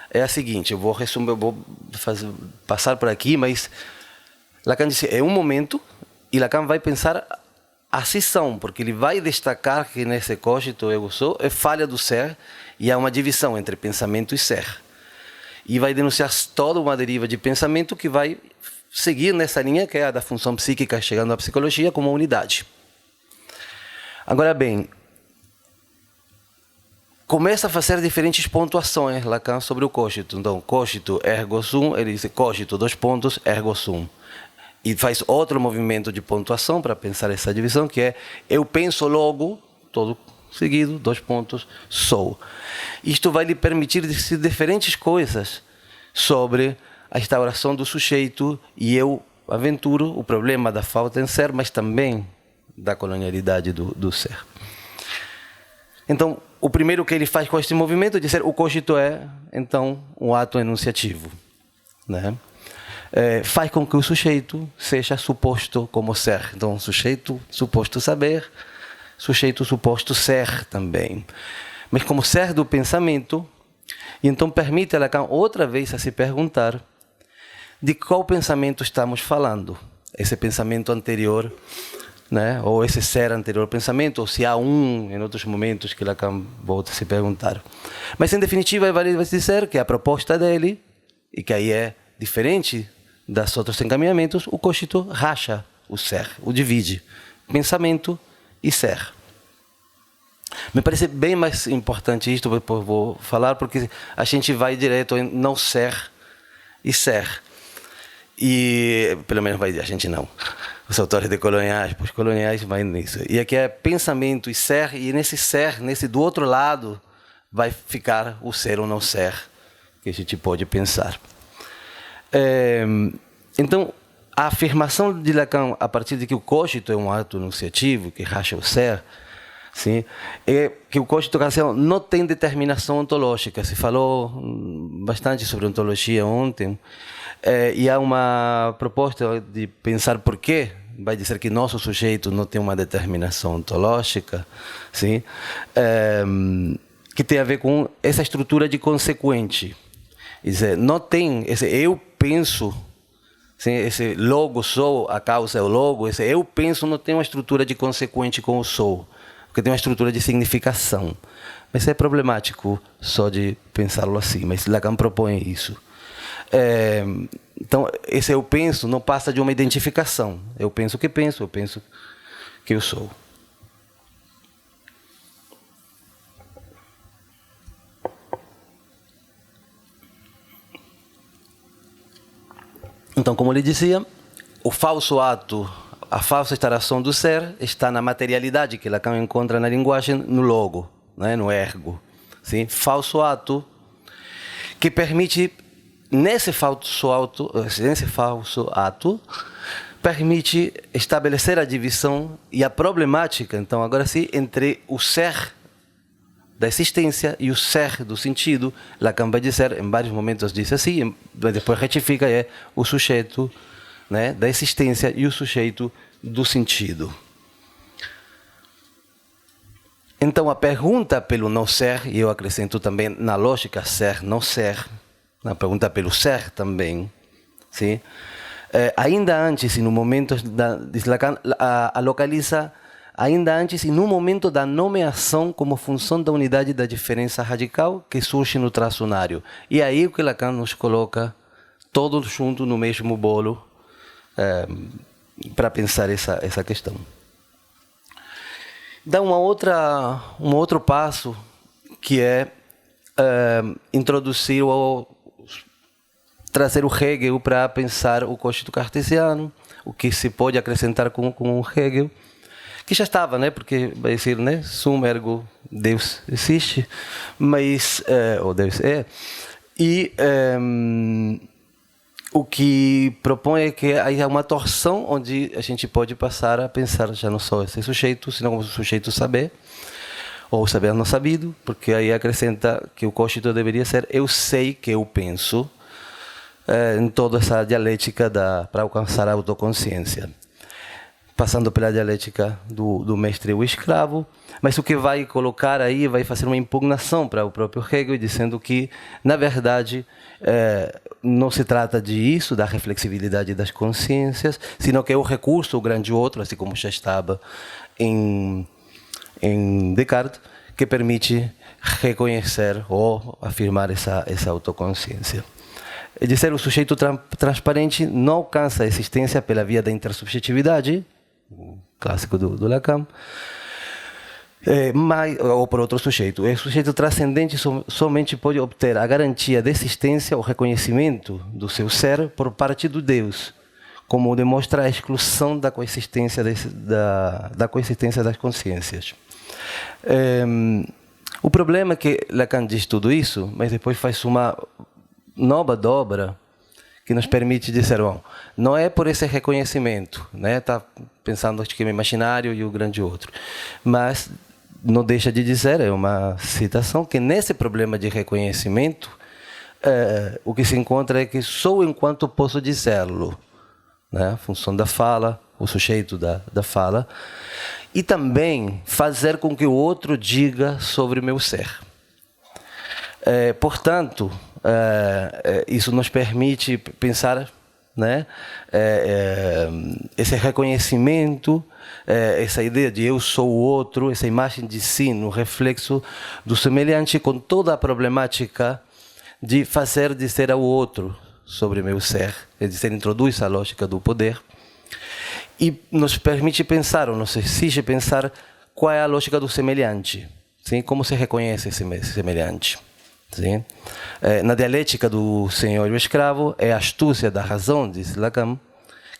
é a seguinte, eu vou resumir, passar por aqui, mas Lacan disse, é um momento, e Lacan vai pensar a cisão, porque ele vai destacar que nesse cogito eu sou é falha do ser, e há uma divisão entre pensamento e ser. E vai denunciar toda uma deriva de pensamento que vai seguir nessa linha, que é a da função psíquica, chegando à psicologia como unidade. Agora bem, começa a fazer diferentes pontuações, Lacan, sobre o cogito. Então, cogito ergo sum, ele diz cogito, ergo sum. E faz outro movimento de pontuação para pensar essa divisão, que é eu penso logo, todo seguido, sou. Isto vai lhe permitir dizer diferentes coisas sobre a instauração do sujeito, e eu aventuro o problema da falta em ser, mas também da colonialidade do ser. Então, o primeiro que ele faz com este movimento é dizer o cogito é, então, um ato enunciativo, né? Faz com que o sujeito seja suposto como ser. Então, sujeito suposto saber, sujeito suposto ser também. Mas como ser do pensamento, e então permite a Lacan outra vez a se perguntar de qual pensamento estamos falando. Esse pensamento anterior né? Ou esse ser anterior ao pensamento, ou se há em outros momentos que Lacan volta a se perguntar. Mas, em definitiva, vai dizer que a proposta dele, e que aí é diferente dos outros encaminhamentos, o Cogito racha o ser, o divide, pensamento e ser. Me parece bem mais importante isto, vou falar, porque a gente vai direto em não ser e ser. E, pelo menos a gente não. Os autores decoloniais, pós-coloniais, vai nisso. E aqui é pensamento e ser, e nesse ser, do outro lado, vai ficar o ser ou não ser, que a gente pode pensar. Então, a afirmação de Lacan, a partir de que o cogito é um ato enunciativo, que racha o ser, sim, é que o cogito cartesiano não tem determinação ontológica. Se falou bastante sobre ontologia ontem, e há uma proposta de pensar por quê. Vai dizer que nosso sujeito não tem uma determinação ontológica, sim, que tem a ver com essa estrutura de consequente. Quer dizer, não tem esse eu penso, sim, esse logo sou, a causa é o logo, esse eu penso não tem uma estrutura de consequente com o sou, porque tem uma estrutura de significação. Mas é problemático só de pensá-lo assim, mas Lacan propõe isso. Então, esse eu penso não passa de uma identificação. Eu penso que penso, eu penso que eu sou. Então, como ele dizia, o falso ato, a falsa instalação do ser está na materialidade que Lacan encontra na linguagem, no logo, né, no ergo. Sim? Falso ato que permite, nesse falso ato, permite estabelecer a divisão e a problemática, então, agora sim, entre o ser da existência e o ser do sentido. Lacan vai dizer, em vários momentos diz assim, depois retifica, é o sujeito, né, da existência e o sujeito do sentido. Então, a pergunta pelo não ser, e eu acrescento também na lógica ser, não ser, na pergunta pelo ser também, sim? Ainda antes, e no momento de Lacan, a localiza ainda antes e no momento da nomeação como função da unidade da diferença radical que surge no traço unário. E aí o que Lacan nos coloca todos juntos no mesmo bolo para pensar essa questão. Dá um outro passo que é introduzir ou trazer o Hegel para pensar o cogito cartesiano, o que se pode acrescentar com o Hegel, que já estava, né? Porque vai dizer, né? Sum ergo Deus existe, mas ou Deus é. E o que propõe é que há uma torção onde a gente pode passar a pensar já não só esse sujeito, senão como o sujeito saber, ou saber não sabido, porque aí acrescenta que o cogito deveria ser eu sei que eu penso, em toda essa dialética para alcançar a autoconsciência. Passando pela dialética do mestre e o escravo, mas o que vai colocar aí vai fazer uma impugnação para o próprio Hegel, dizendo que, na verdade, não se trata disso, da reflexibilidade das consciências, sino que é o recurso, o grande outro, assim como já estava em Descartes, que permite reconhecer ou afirmar essa autoconsciência. É dizer, o sujeito transparente não alcança a existência pela via da intersubjetividade, clássico do Lacan, ou por outro sujeito. O sujeito transcendente somente pode obter a garantia de existência ou reconhecimento do seu ser por parte do Deus, como demonstra a exclusão da coexistência da coexistência das consciências. O problema é que Lacan diz tudo isso, mas depois faz uma nova dobra que nos permite dizer, bom, não é por esse reconhecimento, né? Tá pensando no esquema imaginário e o grande outro, mas não deixa de dizer, é uma citação, que nesse problema de reconhecimento, o que se encontra é que sou enquanto posso dizê-lo, né? A função da fala, o sujeito da fala, e também fazer com que o outro diga sobre o meu ser. Portanto, isso nos permite pensar né? Esse reconhecimento, essa ideia de eu sou o outro, essa imagem de si no reflexo do semelhante, com toda a problemática de fazer de ser ao outro sobre meu ser. É dizer, introduz a lógica do poder e nos permite pensar, ou nos exige pensar, qual é a lógica do semelhante, sim? Como se reconhece esse semelhante. Sim? Na dialética do senhor e o escravo, é a astúcia da razão, diz Lacan,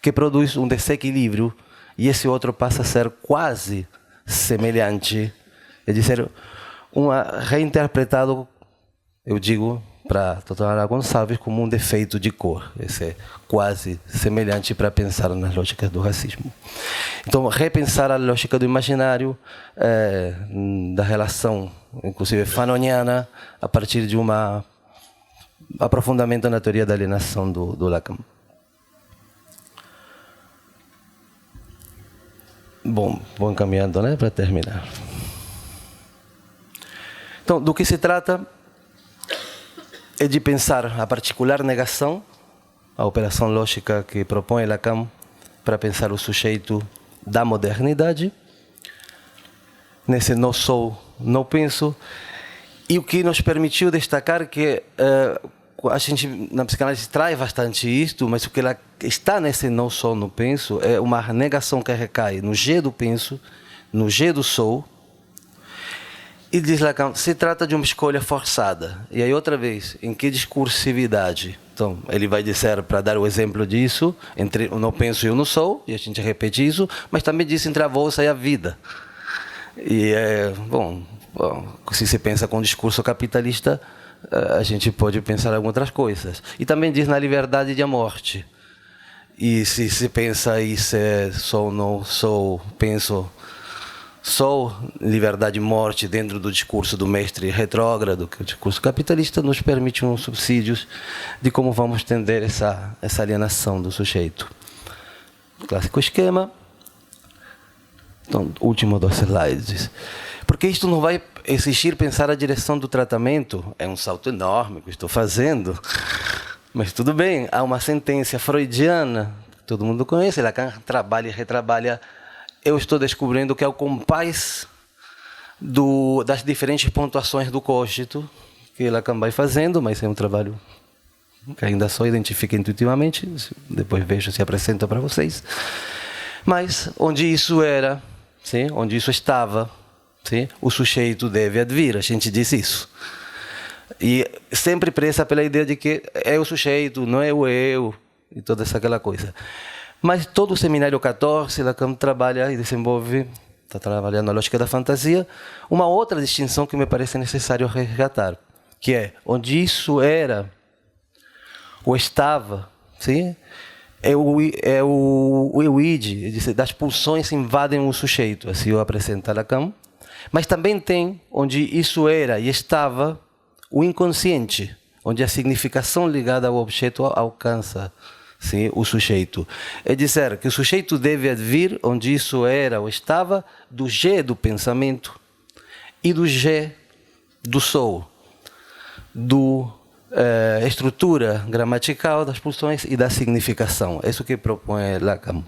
que produz um desequilíbrio e esse outro passa a ser quase semelhante, é dizer, reinterpretado, eu digo, para Totara Gonçalves, como um defeito de cor. Esse é quase semelhante para pensar nas lógicas do racismo. Então, repensar a lógica do imaginário, da relação, inclusive fanoniana, a partir de um aprofundamento na teoria da alienação do Lacan. Bom, vou encaminhando, né, para terminar. Então, do que se trata é de pensar a particular negação, a operação lógica que propõe Lacan para pensar o sujeito da modernidade, nesse não sou, não penso, e o que nos permitiu destacar que a gente na psicanálise traz bastante isto, mas o que ela está nesse não sou, não penso, é uma negação que recai no G do penso, no G do sou. E diz Lacan, se trata de uma escolha forçada. E aí, outra vez, em que discursividade? Então, ele vai dizer, para dar o exemplo disso, entre o não penso e o não sou, e a gente repete isso, mas também diz entre a bolsa e a vida. E, bom, se se pensa com o discurso capitalista, a gente pode pensar em algumas outras coisas. E também diz na liberdade e a morte. E se se pensa em sou, não sou, penso... Sou, liberdade e morte dentro do discurso do mestre retrógrado, que o discurso capitalista nos permite uns subsídios de como vamos entender essa alienação do sujeito. Clássico esquema. Então, último dos slides. Porque isto não vai exigir pensar a direção do tratamento. É um salto enorme que estou fazendo. Mas tudo bem, há uma sentença freudiana, que todo mundo conhece, Lacan trabalha e retrabalha. Eu estou descobrindo que é o compás das diferentes pontuações do cogito que Lacan vai fazendo, mas é um trabalho que ainda só identifica intuitivamente, depois vejo se apresento para vocês. Mas onde isso era, sim? Onde isso estava, sim? O sujeito deve advir, a gente diz isso. E sempre pressa pela ideia de que é o sujeito, não é o eu, e toda aquela coisa. Mas todo o seminário 14, Lacan trabalha e desenvolve, está trabalhando a lógica da fantasia, uma outra distinção que me parece necessário resgatar, que é onde isso era ou estava, sim? É o id, das pulsões invadem o sujeito, assim o apresenta Lacan, mas também tem onde isso era e estava o inconsciente, onde a significação ligada ao objeto alcança, sim, o sujeito. É dizer, que o sujeito deve advir onde isso era ou estava do G do pensamento e do G do sou, do estrutura gramatical das pulsões e da significação. É isso que propõe Lacan.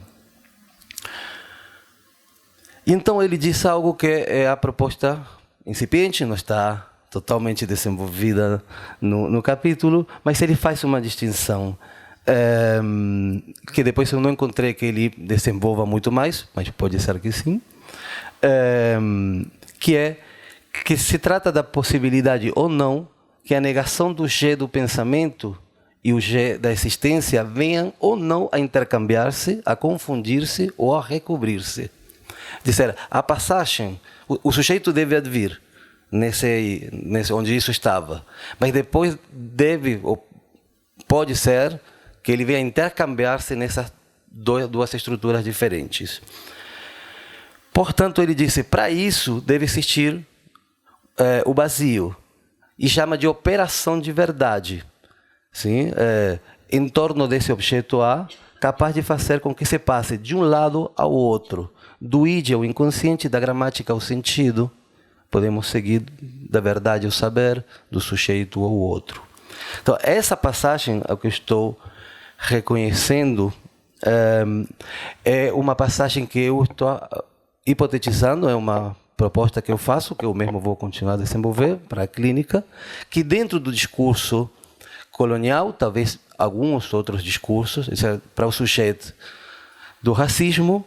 Então ele diz algo que é a proposta incipiente, não está totalmente desenvolvida no capítulo, mas ele faz uma distinção que depois eu não encontrei que ele desenvolva muito mais, mas pode ser que sim, que é que se trata da possibilidade ou não que a negação do G do pensamento e o G da existência venham ou não a intercambiar-se, a confundir-se ou a recobrir-se. Dizer, a passagem, o sujeito deve advir nesse onde isso estava, mas depois deve ou pode ser que ele venha intercambiar-se nessas duas estruturas diferentes. Portanto, ele disse, para isso deve existir o vazio, e chama de operação de verdade, sim? Em torno desse objeto A, capaz de fazer com que se passe de um lado ao outro, do id ao inconsciente, da gramática ao sentido, podemos seguir da verdade ao saber, do sujeito ao outro. Então, essa passagem é o que eu estou reconhecendo, é uma passagem que eu estou hipotetizando, é uma proposta que eu faço, que eu mesmo vou continuar a desenvolver para a clínica, que dentro do discurso colonial, talvez alguns outros discursos, para o sujeito do racismo,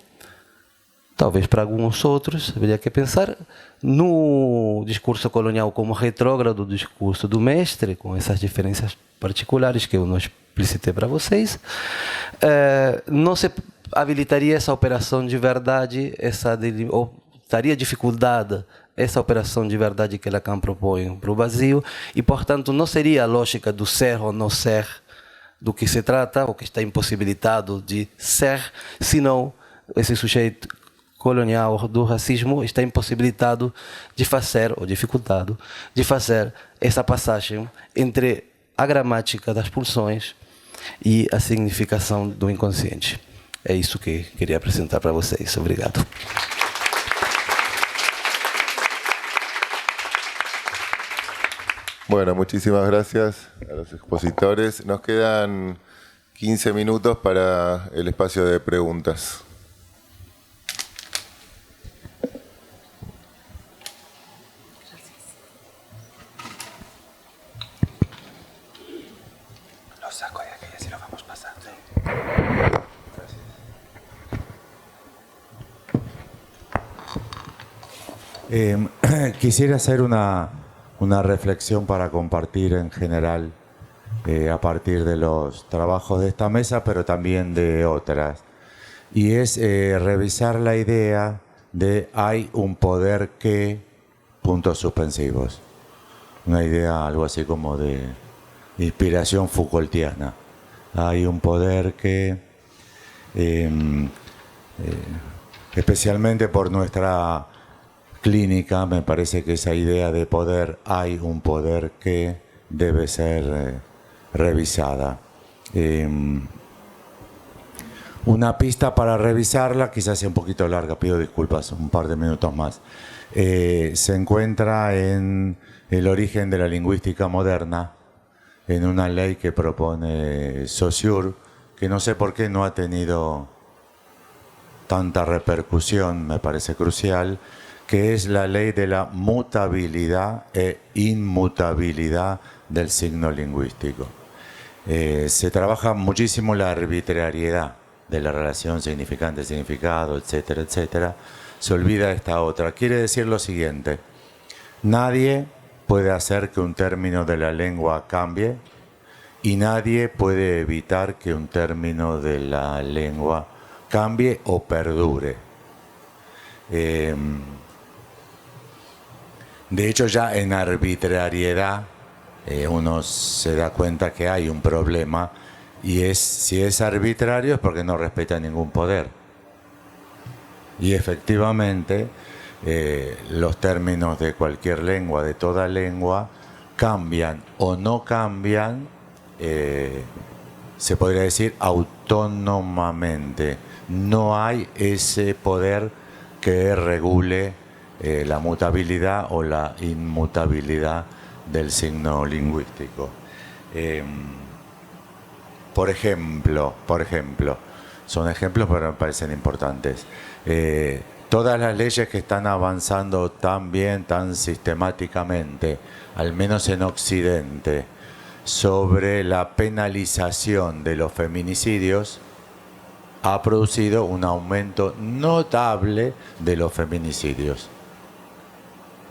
talvez para alguns outros, haveria que pensar no discurso colonial como retrógrado do discurso do mestre, com essas diferenças particulares que eu não explicitei para vocês. Não se habilitaria essa operação de verdade, ou estaria dificultada essa operação de verdade que Lacan propõe para o vazio, e, portanto, não seria a lógica do ser ou não ser do que se trata, ou que está impossibilitado de ser, senão esse sujeito colonial do racismo está impossibilitado de fazer, ou dificultado, de fazer essa passagem entre a gramática das pulsões e a significação do inconsciente. É isso que queria apresentar para vocês. Obrigado. Bueno, muchísimas gracias a los expositores. Nos quedan 15 minutos para el espacio de preguntas. Lo saco de aquí y así lo vamos pasando. Quisiera hacer una reflexión para compartir en general a partir de los trabajos de esta mesa, pero también de otras. Y es revisar la idea de hay un poder que... puntos suspensivos. Una idea algo así como de inspiración Foucaultiana. Hay un poder que, especialmente por nuestra clínica, me parece que esa idea de poder, hay un poder que debe ser revisada. Una pista para revisarla, quizás sea un poquito larga, pido disculpas, un par de minutos más. Se encuentra en el origen de la lingüística moderna, en una ley que propone Saussure, que no sé por qué no ha tenido tanta repercusión, me parece crucial, que es la ley de la mutabilidad e inmutabilidad del signo lingüístico. Se trabaja muchísimo la arbitrariedad de la relación significante-significado, etcétera, etcétera. Se olvida esta otra. Quiere decir lo siguiente: nadie puede hacer que un término de la lengua cambie y nadie puede evitar que un término de la lengua cambie o perdure. De hecho, ya en arbitrariedad uno se da cuenta que hay un problema, y si es arbitrario es porque no respeta ningún poder. Y efectivamente los términos de cualquier lengua, de toda lengua, cambian o no cambian, se podría decir autónomamente. No hay ese poder que regule la mutabilidad o la inmutabilidad del signo lingüístico. Por ejemplo, son ejemplos pero me parecen importantes. Todas las leyes que están avanzando tan bien, tan sistemáticamente, al menos en Occidente, sobre la penalización de los feminicidios, ha producido un aumento notable de los feminicidios.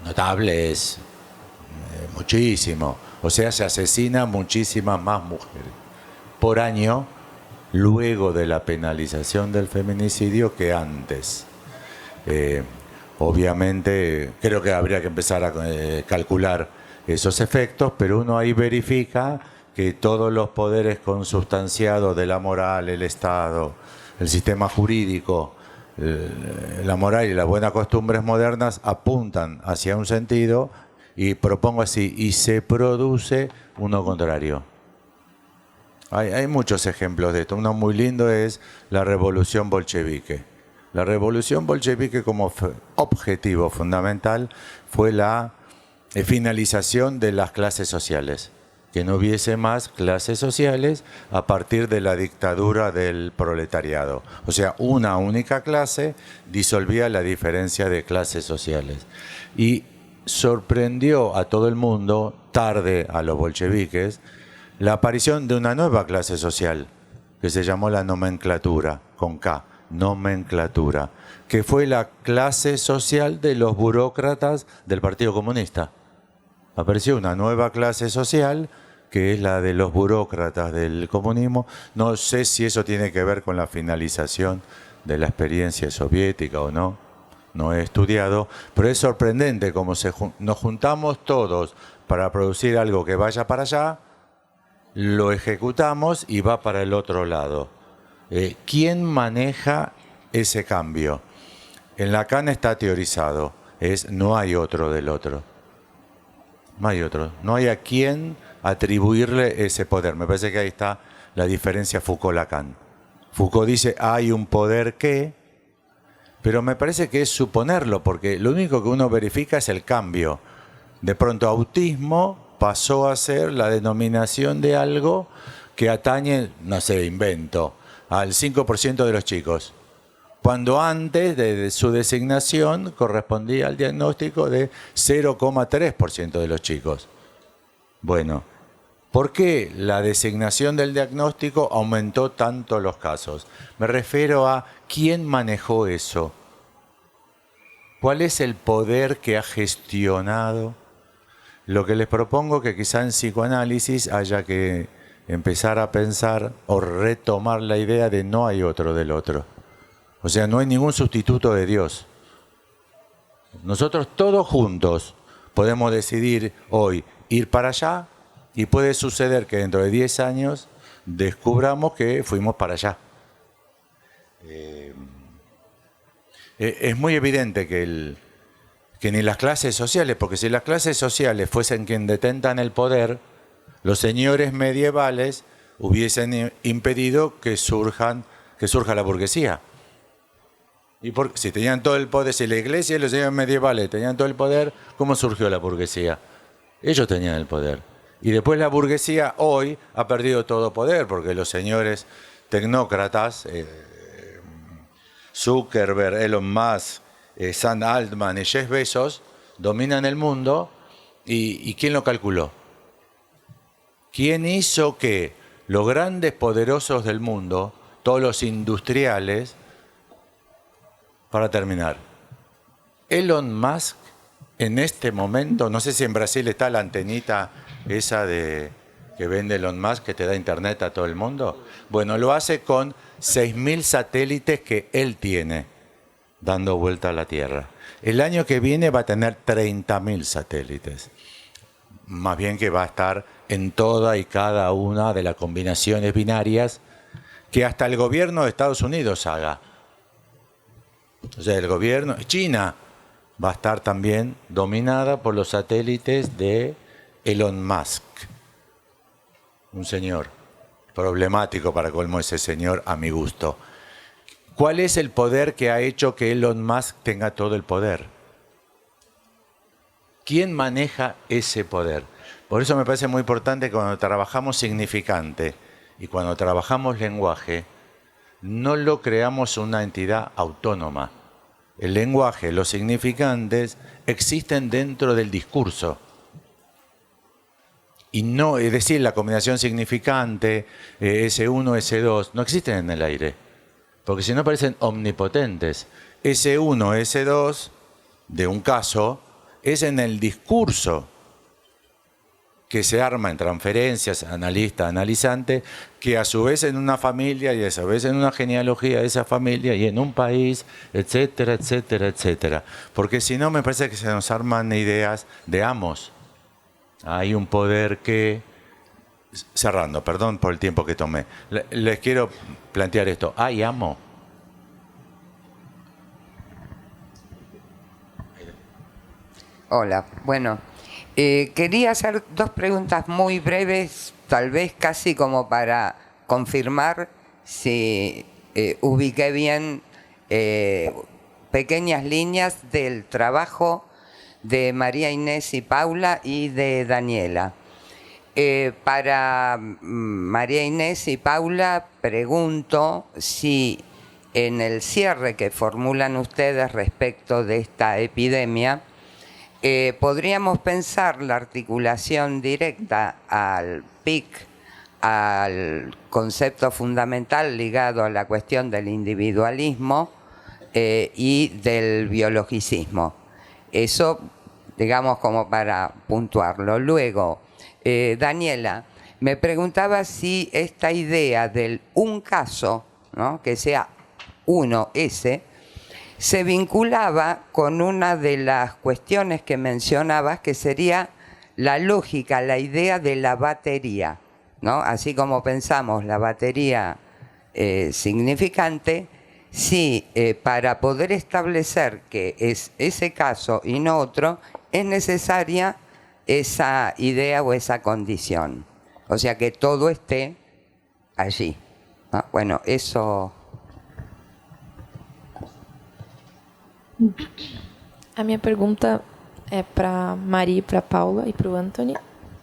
Notable es muchísimo. O sea, se asesina muchísimas más mujeres por año luego de la penalización del feminicidio que antes. Obviamente, creo que habría que empezar a calcular esos efectos, pero uno ahí verifica que todos los poderes consubstanciados de la moral, el Estado, el sistema jurídico, la moral y las buenas costumbres modernas apuntan hacia un sentido, y propongo así, y se produce uno contrario. Hay muchos ejemplos de esto. Uno muy lindo es la revolución bolchevique. La revolución bolchevique como objetivo fundamental fue la finalización de las clases sociales. que no hubiese más clases sociales a partir de la dictadura del proletariado. O sea, una única clase disolvía la diferencia de clases sociales. Y sorprendió a todo el mundo, tarde a los bolcheviques, la aparición de una nueva clase social, que se llamó la nomenclatura, con K, nomenclatura, que fue la clase social de los burócratas del Partido Comunista. Apareció una nueva clase social, que es la de los burócratas del comunismo. No sé si eso tiene que ver con la finalización de la experiencia soviética o no, no he estudiado, pero es sorprendente cómo nos juntamos todos para producir algo que vaya para allá, lo ejecutamos y va para el otro lado. ¿Quién maneja ese cambio? En Lacan está teorizado, no hay otro del otro. No hay otro, no hay a quién atribuirle ese poder. Me parece que ahí está la diferencia Foucault-Lacan. Foucault dice, hay un poder que, pero me parece que es suponerlo, porque lo único que uno verifica es el cambio. De pronto autismo pasó a ser la denominación de algo que atañe, no sé, invento, al 5% de los chicos, cuando antes de su designación correspondía al diagnóstico de 0,3% de los chicos. Bueno, ¿por qué la designación del diagnóstico aumentó tanto los casos? Me refiero a quién manejó eso. ¿Cuál es el poder que ha gestionado? Lo que les propongo que quizá en psicoanálisis haya que empezar a pensar o retomar la idea de no hay otro del otro. O sea, no hay ningún sustituto de Dios. Nosotros todos juntos podemos decidir hoy ir para allá y puede suceder que dentro de 10 años descubramos que fuimos para allá. Es muy evidente que ni las clases sociales, porque si las clases sociales fuesen quien detentan el poder, los señores medievales hubiesen impedido que surja la burguesía. Y si tenían todo el poder, si la iglesia y los señores medievales tenían todo el poder, ¿cómo surgió la burguesía? Ellos tenían el poder. Y después la burguesía hoy ha perdido todo poder, porque los señores tecnócratas, Zuckerberg, Elon Musk, Sam Altman y Jeff Bezos, dominan el mundo. ¿Y quién lo calculó? ¿Quién hizo que los grandes poderosos del mundo, todos los industriales, para terminar, Elon Musk en este momento, no sé si en Brasil está la antenita esa que vende Elon Musk, que te da internet a todo el mundo. Bueno, lo hace con 6.000 satélites que él tiene dando vuelta a la Tierra. El año que viene va a tener 30.000 satélites. Más bien que va a estar en toda y cada una de las combinaciones binarias que hasta el gobierno de Estados Unidos haga. O sea, el gobierno, China va a estar también dominada por los satélites de Elon Musk. Un señor problemático para colmo ese señor a mi gusto. ¿Cuál es el poder que ha hecho que Elon Musk tenga todo el poder? ¿Quién maneja ese poder? Por eso me parece muy importante que cuando trabajamos significante y cuando trabajamos lenguaje, no lo creamos una entidad autónoma. El lenguaje, los significantes, existen dentro del discurso. Y no, es decir, la combinación significante, S1, S2, no existen en el aire. Porque si no parecen omnipotentes. S1, S2, de un caso, es en el discurso que se arma en transferencias, analista, analizante, que a su vez en una familia y a su vez en una genealogía de esa familia y en un país, etcétera, etcétera, etcétera. Porque si no me parece que se nos arman ideas de amos. Hay un poder que... Cerrando, perdón por el tiempo que tomé. Les quiero plantear esto. ¿Hay amo? Hola, bueno, quería hacer dos preguntas muy breves, tal vez casi como para confirmar si ubiqué bien pequeñas líneas del trabajo de María Inés y Paula y de Daniela. Para María Inés y Paula, pregunto si en el cierre que formulan ustedes respecto de esta epidemia, podríamos pensar la articulación directa al PIC, al concepto fundamental ligado a la cuestión del individualismo y del biologicismo. Eso, digamos, como para puntuarlo. Luego, Daniela, me preguntaba si esta idea del un caso, ¿no?, que sea uno ese, se vinculaba con una de las cuestiones que mencionabas, que sería la lógica, la idea de la batería, ¿no? Así como pensamos la batería significante, sí, para poder establecer que es ese caso y no otro, es necesaria esa idea o esa condición. O sea, que todo esté allí, ¿no? Bueno, eso... A minha pergunta é para Maria, para Paula e para o Anthony.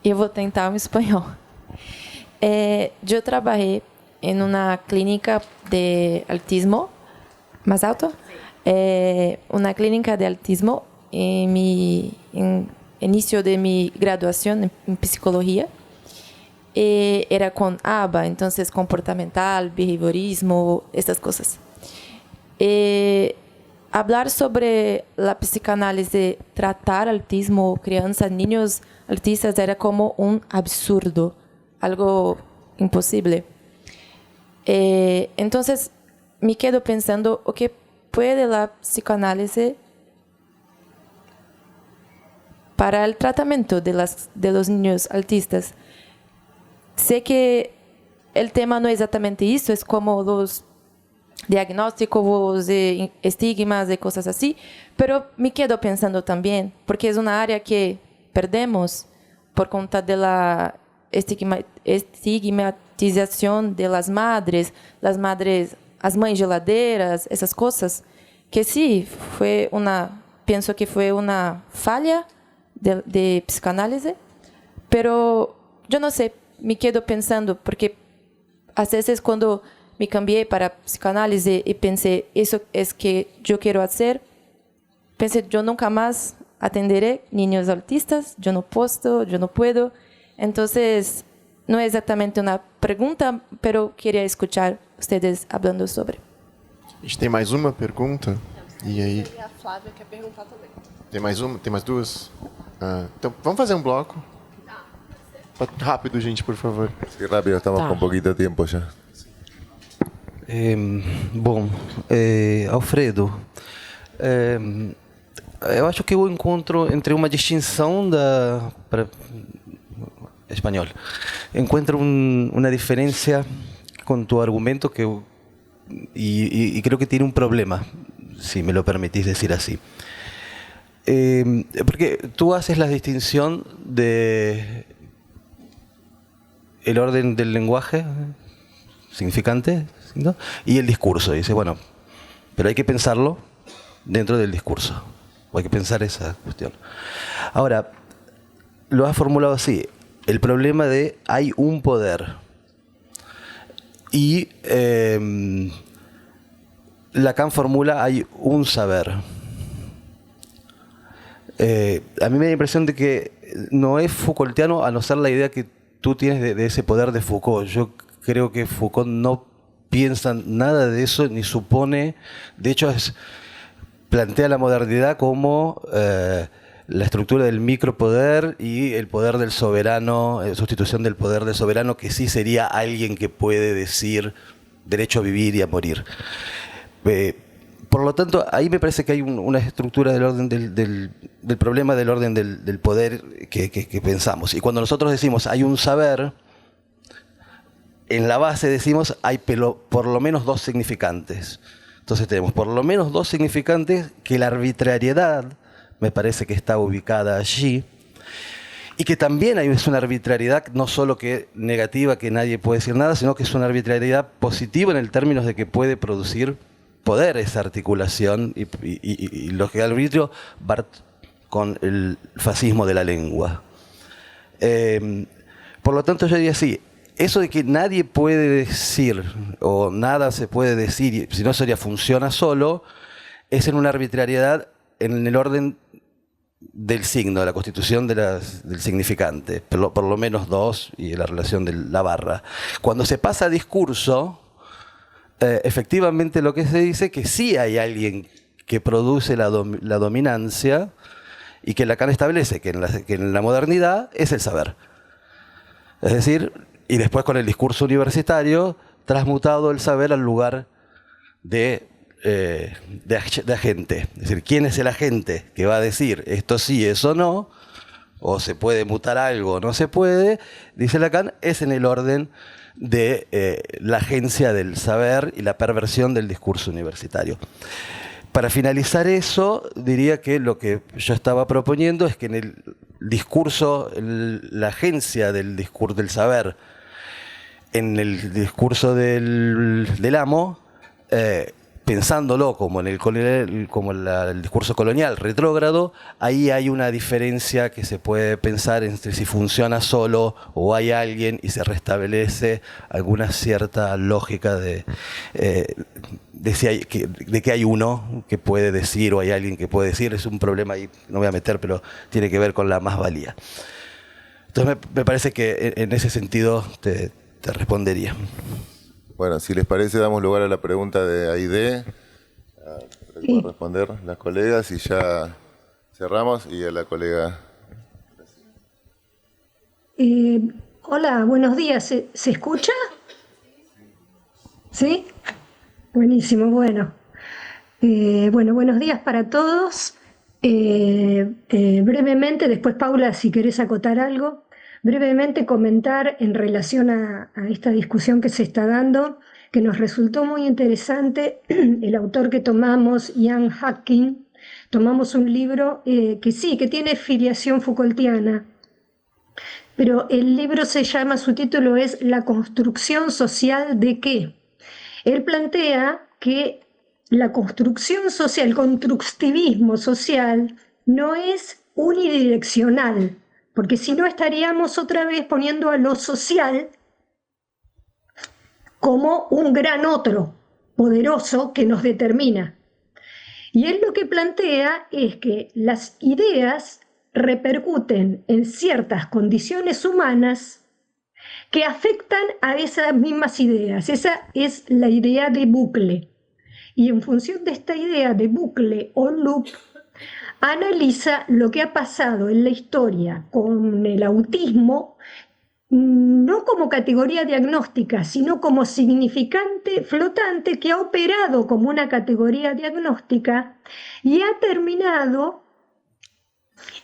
E eu vou tentar em espanhol. Eu trabalhei em uma clínica de autismo, mais alto? Uma clínica de autismo em início de minha graduação em psicologia. Era com ABA, então comportamental, behaviorismo, essas coisas. Hablar sobre a psicanálise, tratar autismo, crianças, niños autistas era como um absurdo, algo impossível. Então, me quedo pensando o que pode a psicanálise para o tratamento de los niños autistas. Sei que o tema não é exatamente isso, é como os diagnósticos, estigmas e coisas assim, pero me quedo pensando também, porque é uma área que perdemos por conta da estigmatização das madres, as mães geladeiras, essas coisas, que sim, penso que foi uma falha de psicanálise, pero eu não sei, me quedo pensando, porque às vezes quando me cambiei para psicanálise e pensei, isso é que eu quero fazer. Pensei, eu nunca mais atenderé niños autistas, eu não posso, eu não puedo. Então, não é exatamente uma pergunta, mas queria escutar vocês falando sobre. A gente tem mais uma pergunta? E aí... E a Flávia quer perguntar também. Tem mais uma? Tem mais duas? Então, vamos fazer um bloco? Rápido, gente, por favor. Sí, rápido, estamos con poquito tiempo ya. Bom, Alfredo, eu acho que eu encontro entre uma distinção espanhol, encontro uma diferença com tu argumento que e creo que tiene un problema, si me lo permitís decir así. Porque tú haces la distinción de el orden del lenguaje significante, ¿no?, y el discurso. Y dice, bueno, pero hay que pensarlo dentro del discurso. O hay que pensar esa cuestión. Ahora, lo has formulado así. El problema de hay un poder. Y Lacan formula hay un saber. A mí me da la impresión de que no es Foucaultiano, a no ser la idea que tú tienes de ese poder de Foucault. Yo creo que Foucault no piensa nada de eso, ni supone. De hecho, plantea la modernidad como la estructura del micropoder y el poder del soberano, sustitución del poder del soberano, que sí sería alguien que puede decir derecho a vivir y a morir. Por lo tanto, ahí me parece que hay una estructura del orden del problema del orden del poder que pensamos. Y cuando nosotros decimos hay un saber, en la base decimos hay por lo menos dos significantes. Entonces tenemos por lo menos dos significantes, que la arbitrariedad me parece que está ubicada allí, y que también es una arbitrariedad no solo que negativa, que nadie puede decir nada, sino que es una arbitrariedad positiva en el términos de que puede producir poder esa articulación y lo que arbitrio Barth con el fascismo de la lengua. Por lo tanto, yo diría así, eso de que nadie puede decir o nada se puede decir, si no sería funciona solo, es en una arbitrariedad en el orden del signo, de la constitución del significante, por lo menos dos, y la relación de la barra. Cuando se pasa a discurso, efectivamente lo que se dice es que sí hay alguien que produce la dominancia y que Lacan establece que en la modernidad es el saber. Es decir, y después con el discurso universitario, transmutado el saber al lugar de agente. Es decir, ¿quién es el agente que va a decir esto sí, eso no? O se puede mutar algo, no se puede. Dice Lacan, es en el orden de la agencia del saber y la perversión del discurso universitario. Para finalizar eso, diría que lo que yo estaba proponiendo es que en el discurso, la agencia del saber, en el discurso del amo, pensándolo como en el discurso colonial retrógrado, ahí hay una diferencia que se puede pensar entre si funciona solo o hay alguien y se restablece alguna cierta lógica de que hay uno que puede decir o hay alguien que puede decir. Es un problema ahí, no voy a meter, pero tiene que ver con la más-valía. Entonces me parece que en ese sentido te respondería. Bueno, si les parece, damos lugar a la pregunta de Aide, para que puedan responder las colegas, y ya cerramos, y a la colega. Hola, buenos días. ¿Se escucha? ¿Sí? Buenísimo, bueno. Bueno, buenos días para todos. Brevemente, después Paula, si querés acotar algo. Brevemente comentar en relación a esta discusión que se está dando, que nos resultó muy interesante. El autor que tomamos, Ian Hacking, tomamos un libro que sí, que tiene filiación Foucaultiana, pero el libro su título es ¿La construcción social de qué? Él plantea que la construcción social, el constructivismo social, no es unidireccional, porque si no estaríamos otra vez poniendo a lo social como un gran otro poderoso que nos determina. Y él lo que plantea es que las ideas repercuten en ciertas condiciones humanas que afectan a esas mismas ideas. Esa es la idea de bucle. Y en función de esta idea de bucle o loop, analiza lo que ha pasado en la historia con el autismo, no como categoría diagnóstica, sino como significante flotante que ha operado como una categoría diagnóstica y ha terminado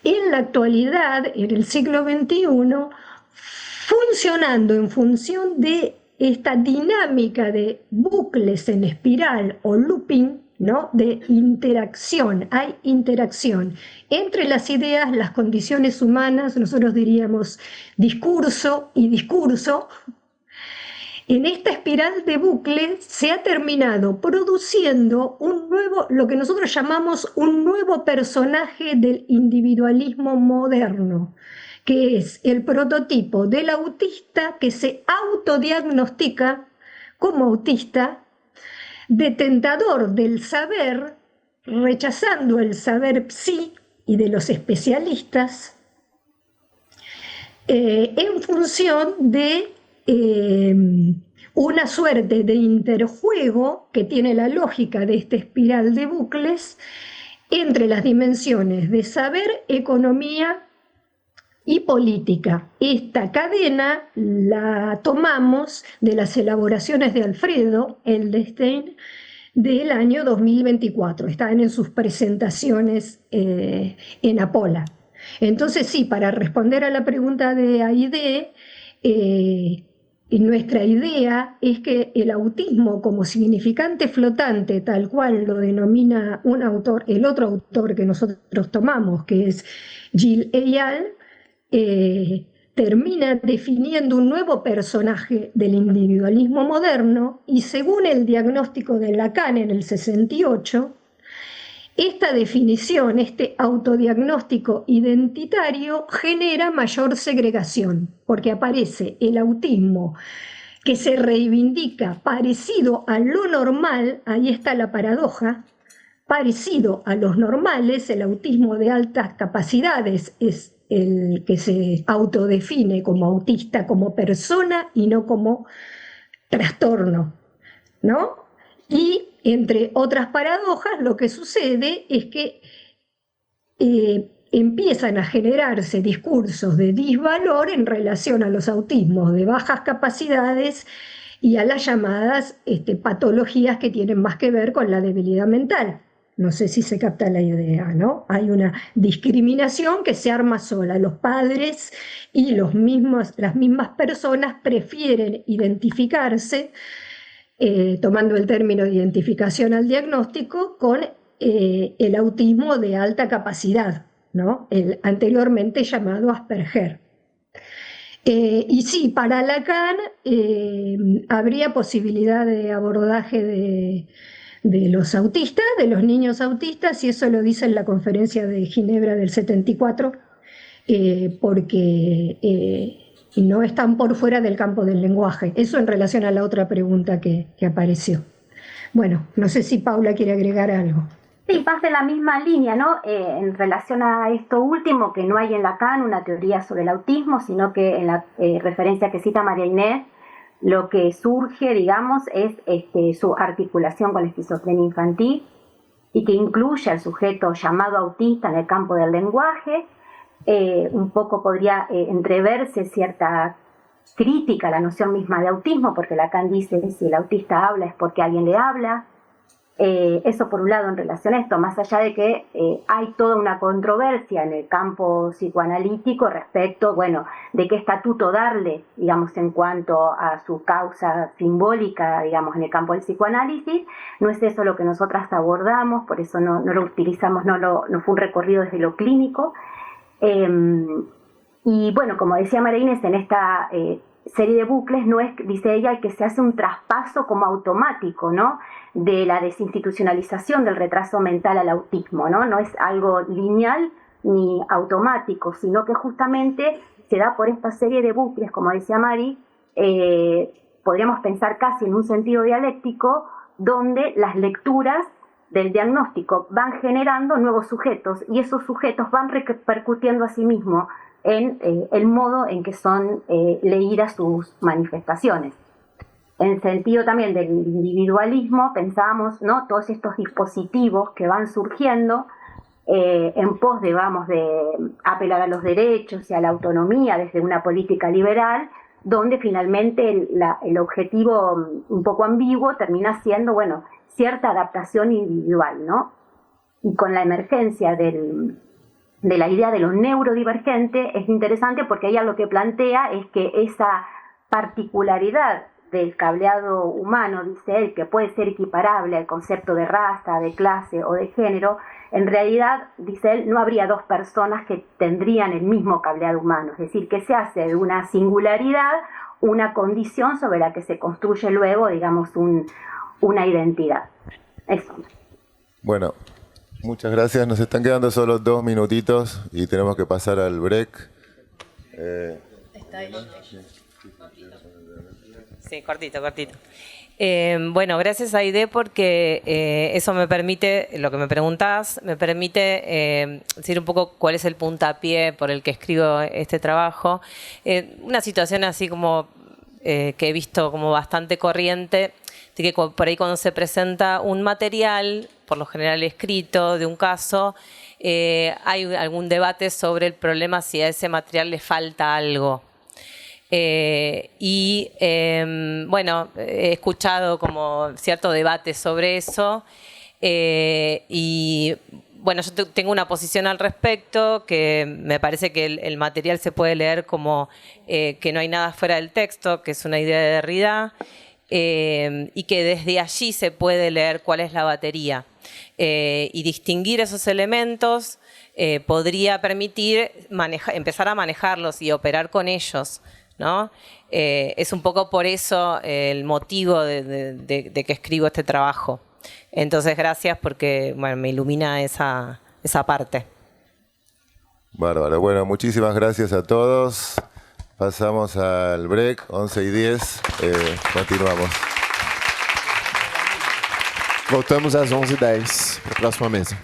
en la actualidad, en el siglo XXI, funcionando en función de esta dinámica de bucles en espiral o looping, ¿no? De interacción. Hay interacción entre las ideas, las condiciones humanas, nosotros diríamos discurso y discurso. En esta espiral de bucle se ha terminado produciendo un nuevo, lo que nosotros llamamos un nuevo personaje del individualismo moderno, que es el prototipo del autista que se autodiagnostica como autista, detentador del saber, rechazando el saber psi y de los especialistas, en función de una suerte de interjuego que tiene la lógica de esta espiral de bucles entre las dimensiones de saber, economía y política. Esta cadena la tomamos de las elaboraciones de Alfredo Edelstein del año 2024. Están en sus presentaciones en Apola. Entonces sí, para responder a la pregunta de Aide, nuestra idea es que el autismo como significante flotante, tal cual lo denomina un autor, el otro autor que nosotros tomamos, que es Gilles Eyal, termina definiendo un nuevo personaje del individualismo moderno y según el diagnóstico de Lacan en el 68, Esta definición, este autodiagnóstico identitario, genera mayor segregación, porque aparece el autismo que se reivindica parecido a lo normal, ahí está la paradoja, parecido a los normales, el autismo de altas capacidades es el que se autodefine como autista, como persona y no como trastorno, ¿no? Y entre otras paradojas, lo que sucede es que empiezan a generarse discursos de disvalor en relación a los autismos de bajas capacidades y a las llamadas patologías que tienen más que ver con la debilidad mental. No sé si se capta la idea, ¿no? Hay una discriminación que se arma sola. Los padres y las mismas personas prefieren identificarse, tomando el término de identificación al diagnóstico, con el autismo de alta capacidad, ¿no? El anteriormente llamado Asperger. Y sí, para Lacan habría posibilidad de abordaje de los autistas, de los niños autistas, y eso lo dice en la conferencia de Ginebra del 74, porque no están por fuera del campo del lenguaje. Eso en relación a la otra pregunta que apareció. Bueno, no sé si Paula quiere agregar algo. Sí, pasa en la misma línea, ¿no? En relación a esto último, que no hay en Lacan una teoría sobre el autismo, sino que en la referencia que cita María Inés, lo que surge, digamos, es su articulación con la esquizofrenia infantil y que incluye al sujeto llamado autista en el campo del lenguaje. Un poco podría entreverse cierta crítica a la noción misma de autismo, porque Lacan dice que si el autista habla es porque alguien le habla. Eso por un lado en relación a esto, más allá de que hay toda una controversia en el campo psicoanalítico respecto, bueno, de qué estatuto darle, digamos, en cuanto a su causa simbólica, digamos, en el campo del psicoanálisis. No es eso lo que nosotras abordamos, por eso no lo utilizamos, no fue un recorrido desde lo clínico. Y bueno, como decía María Inés, en esta serie de bucles no es, dice ella, que se hace un traspaso como automático, ¿no?, de la desinstitucionalización del retraso mental al autismo, ¿no? No es algo lineal ni automático, sino que justamente se da por esta serie de bucles, como decía Mari, podríamos pensar casi en un sentido dialéctico, donde las lecturas del diagnóstico van generando nuevos sujetos y esos sujetos van repercutiendo a sí mismos en el modo en que son leídas sus manifestaciones. En el sentido también del individualismo, pensábamos, ¿no?, todos estos dispositivos que van surgiendo en pos de apelar a los derechos y a la autonomía desde una política liberal, donde finalmente el objetivo un poco ambiguo termina siendo, bueno, cierta adaptación individual, ¿no? Y con la emergencia de la idea de lo neurodivergente es interesante porque ella lo que plantea es que esa particularidad del cableado humano, dice él, que puede ser equiparable al concepto de raza, de clase o de género, en realidad, dice él, no habría dos personas que tendrían el mismo cableado humano, es decir, que se hace de una singularidad una condición sobre la que se construye luego, digamos, una identidad. Eso. Bueno, muchas gracias. Nos están quedando solo 2 minutitos y tenemos que pasar al break. Está ahí. Sí, cortito. Bueno, gracias Aide porque eso me permite, lo que me preguntás, me permite decir un poco cuál es el puntapié por el que escribo este trabajo. Una situación así como que he visto como bastante corriente, de que por ahí cuando se presenta un material, por lo general escrito, de un caso, hay algún debate sobre el problema si a ese material le falta algo. Bueno, he escuchado como cierto debate sobre eso y bueno, yo tengo una posición al respecto que me parece que el material se puede leer como que no hay nada fuera del texto, que es una idea de Derrida y que desde allí se puede leer cuál es la batería y distinguir esos elementos podría permitir empezar a manejarlos y operar con ellos, ¿no? Es un poco por eso el motivo de que escribo este trabajo. Entonces, gracias porque bueno, me ilumina esa parte. Bárbaro. Bueno, muchísimas gracias a todos. Pasamos al break, 11:10. Continuamos. Voltamos às 11h10 para a próxima mesa.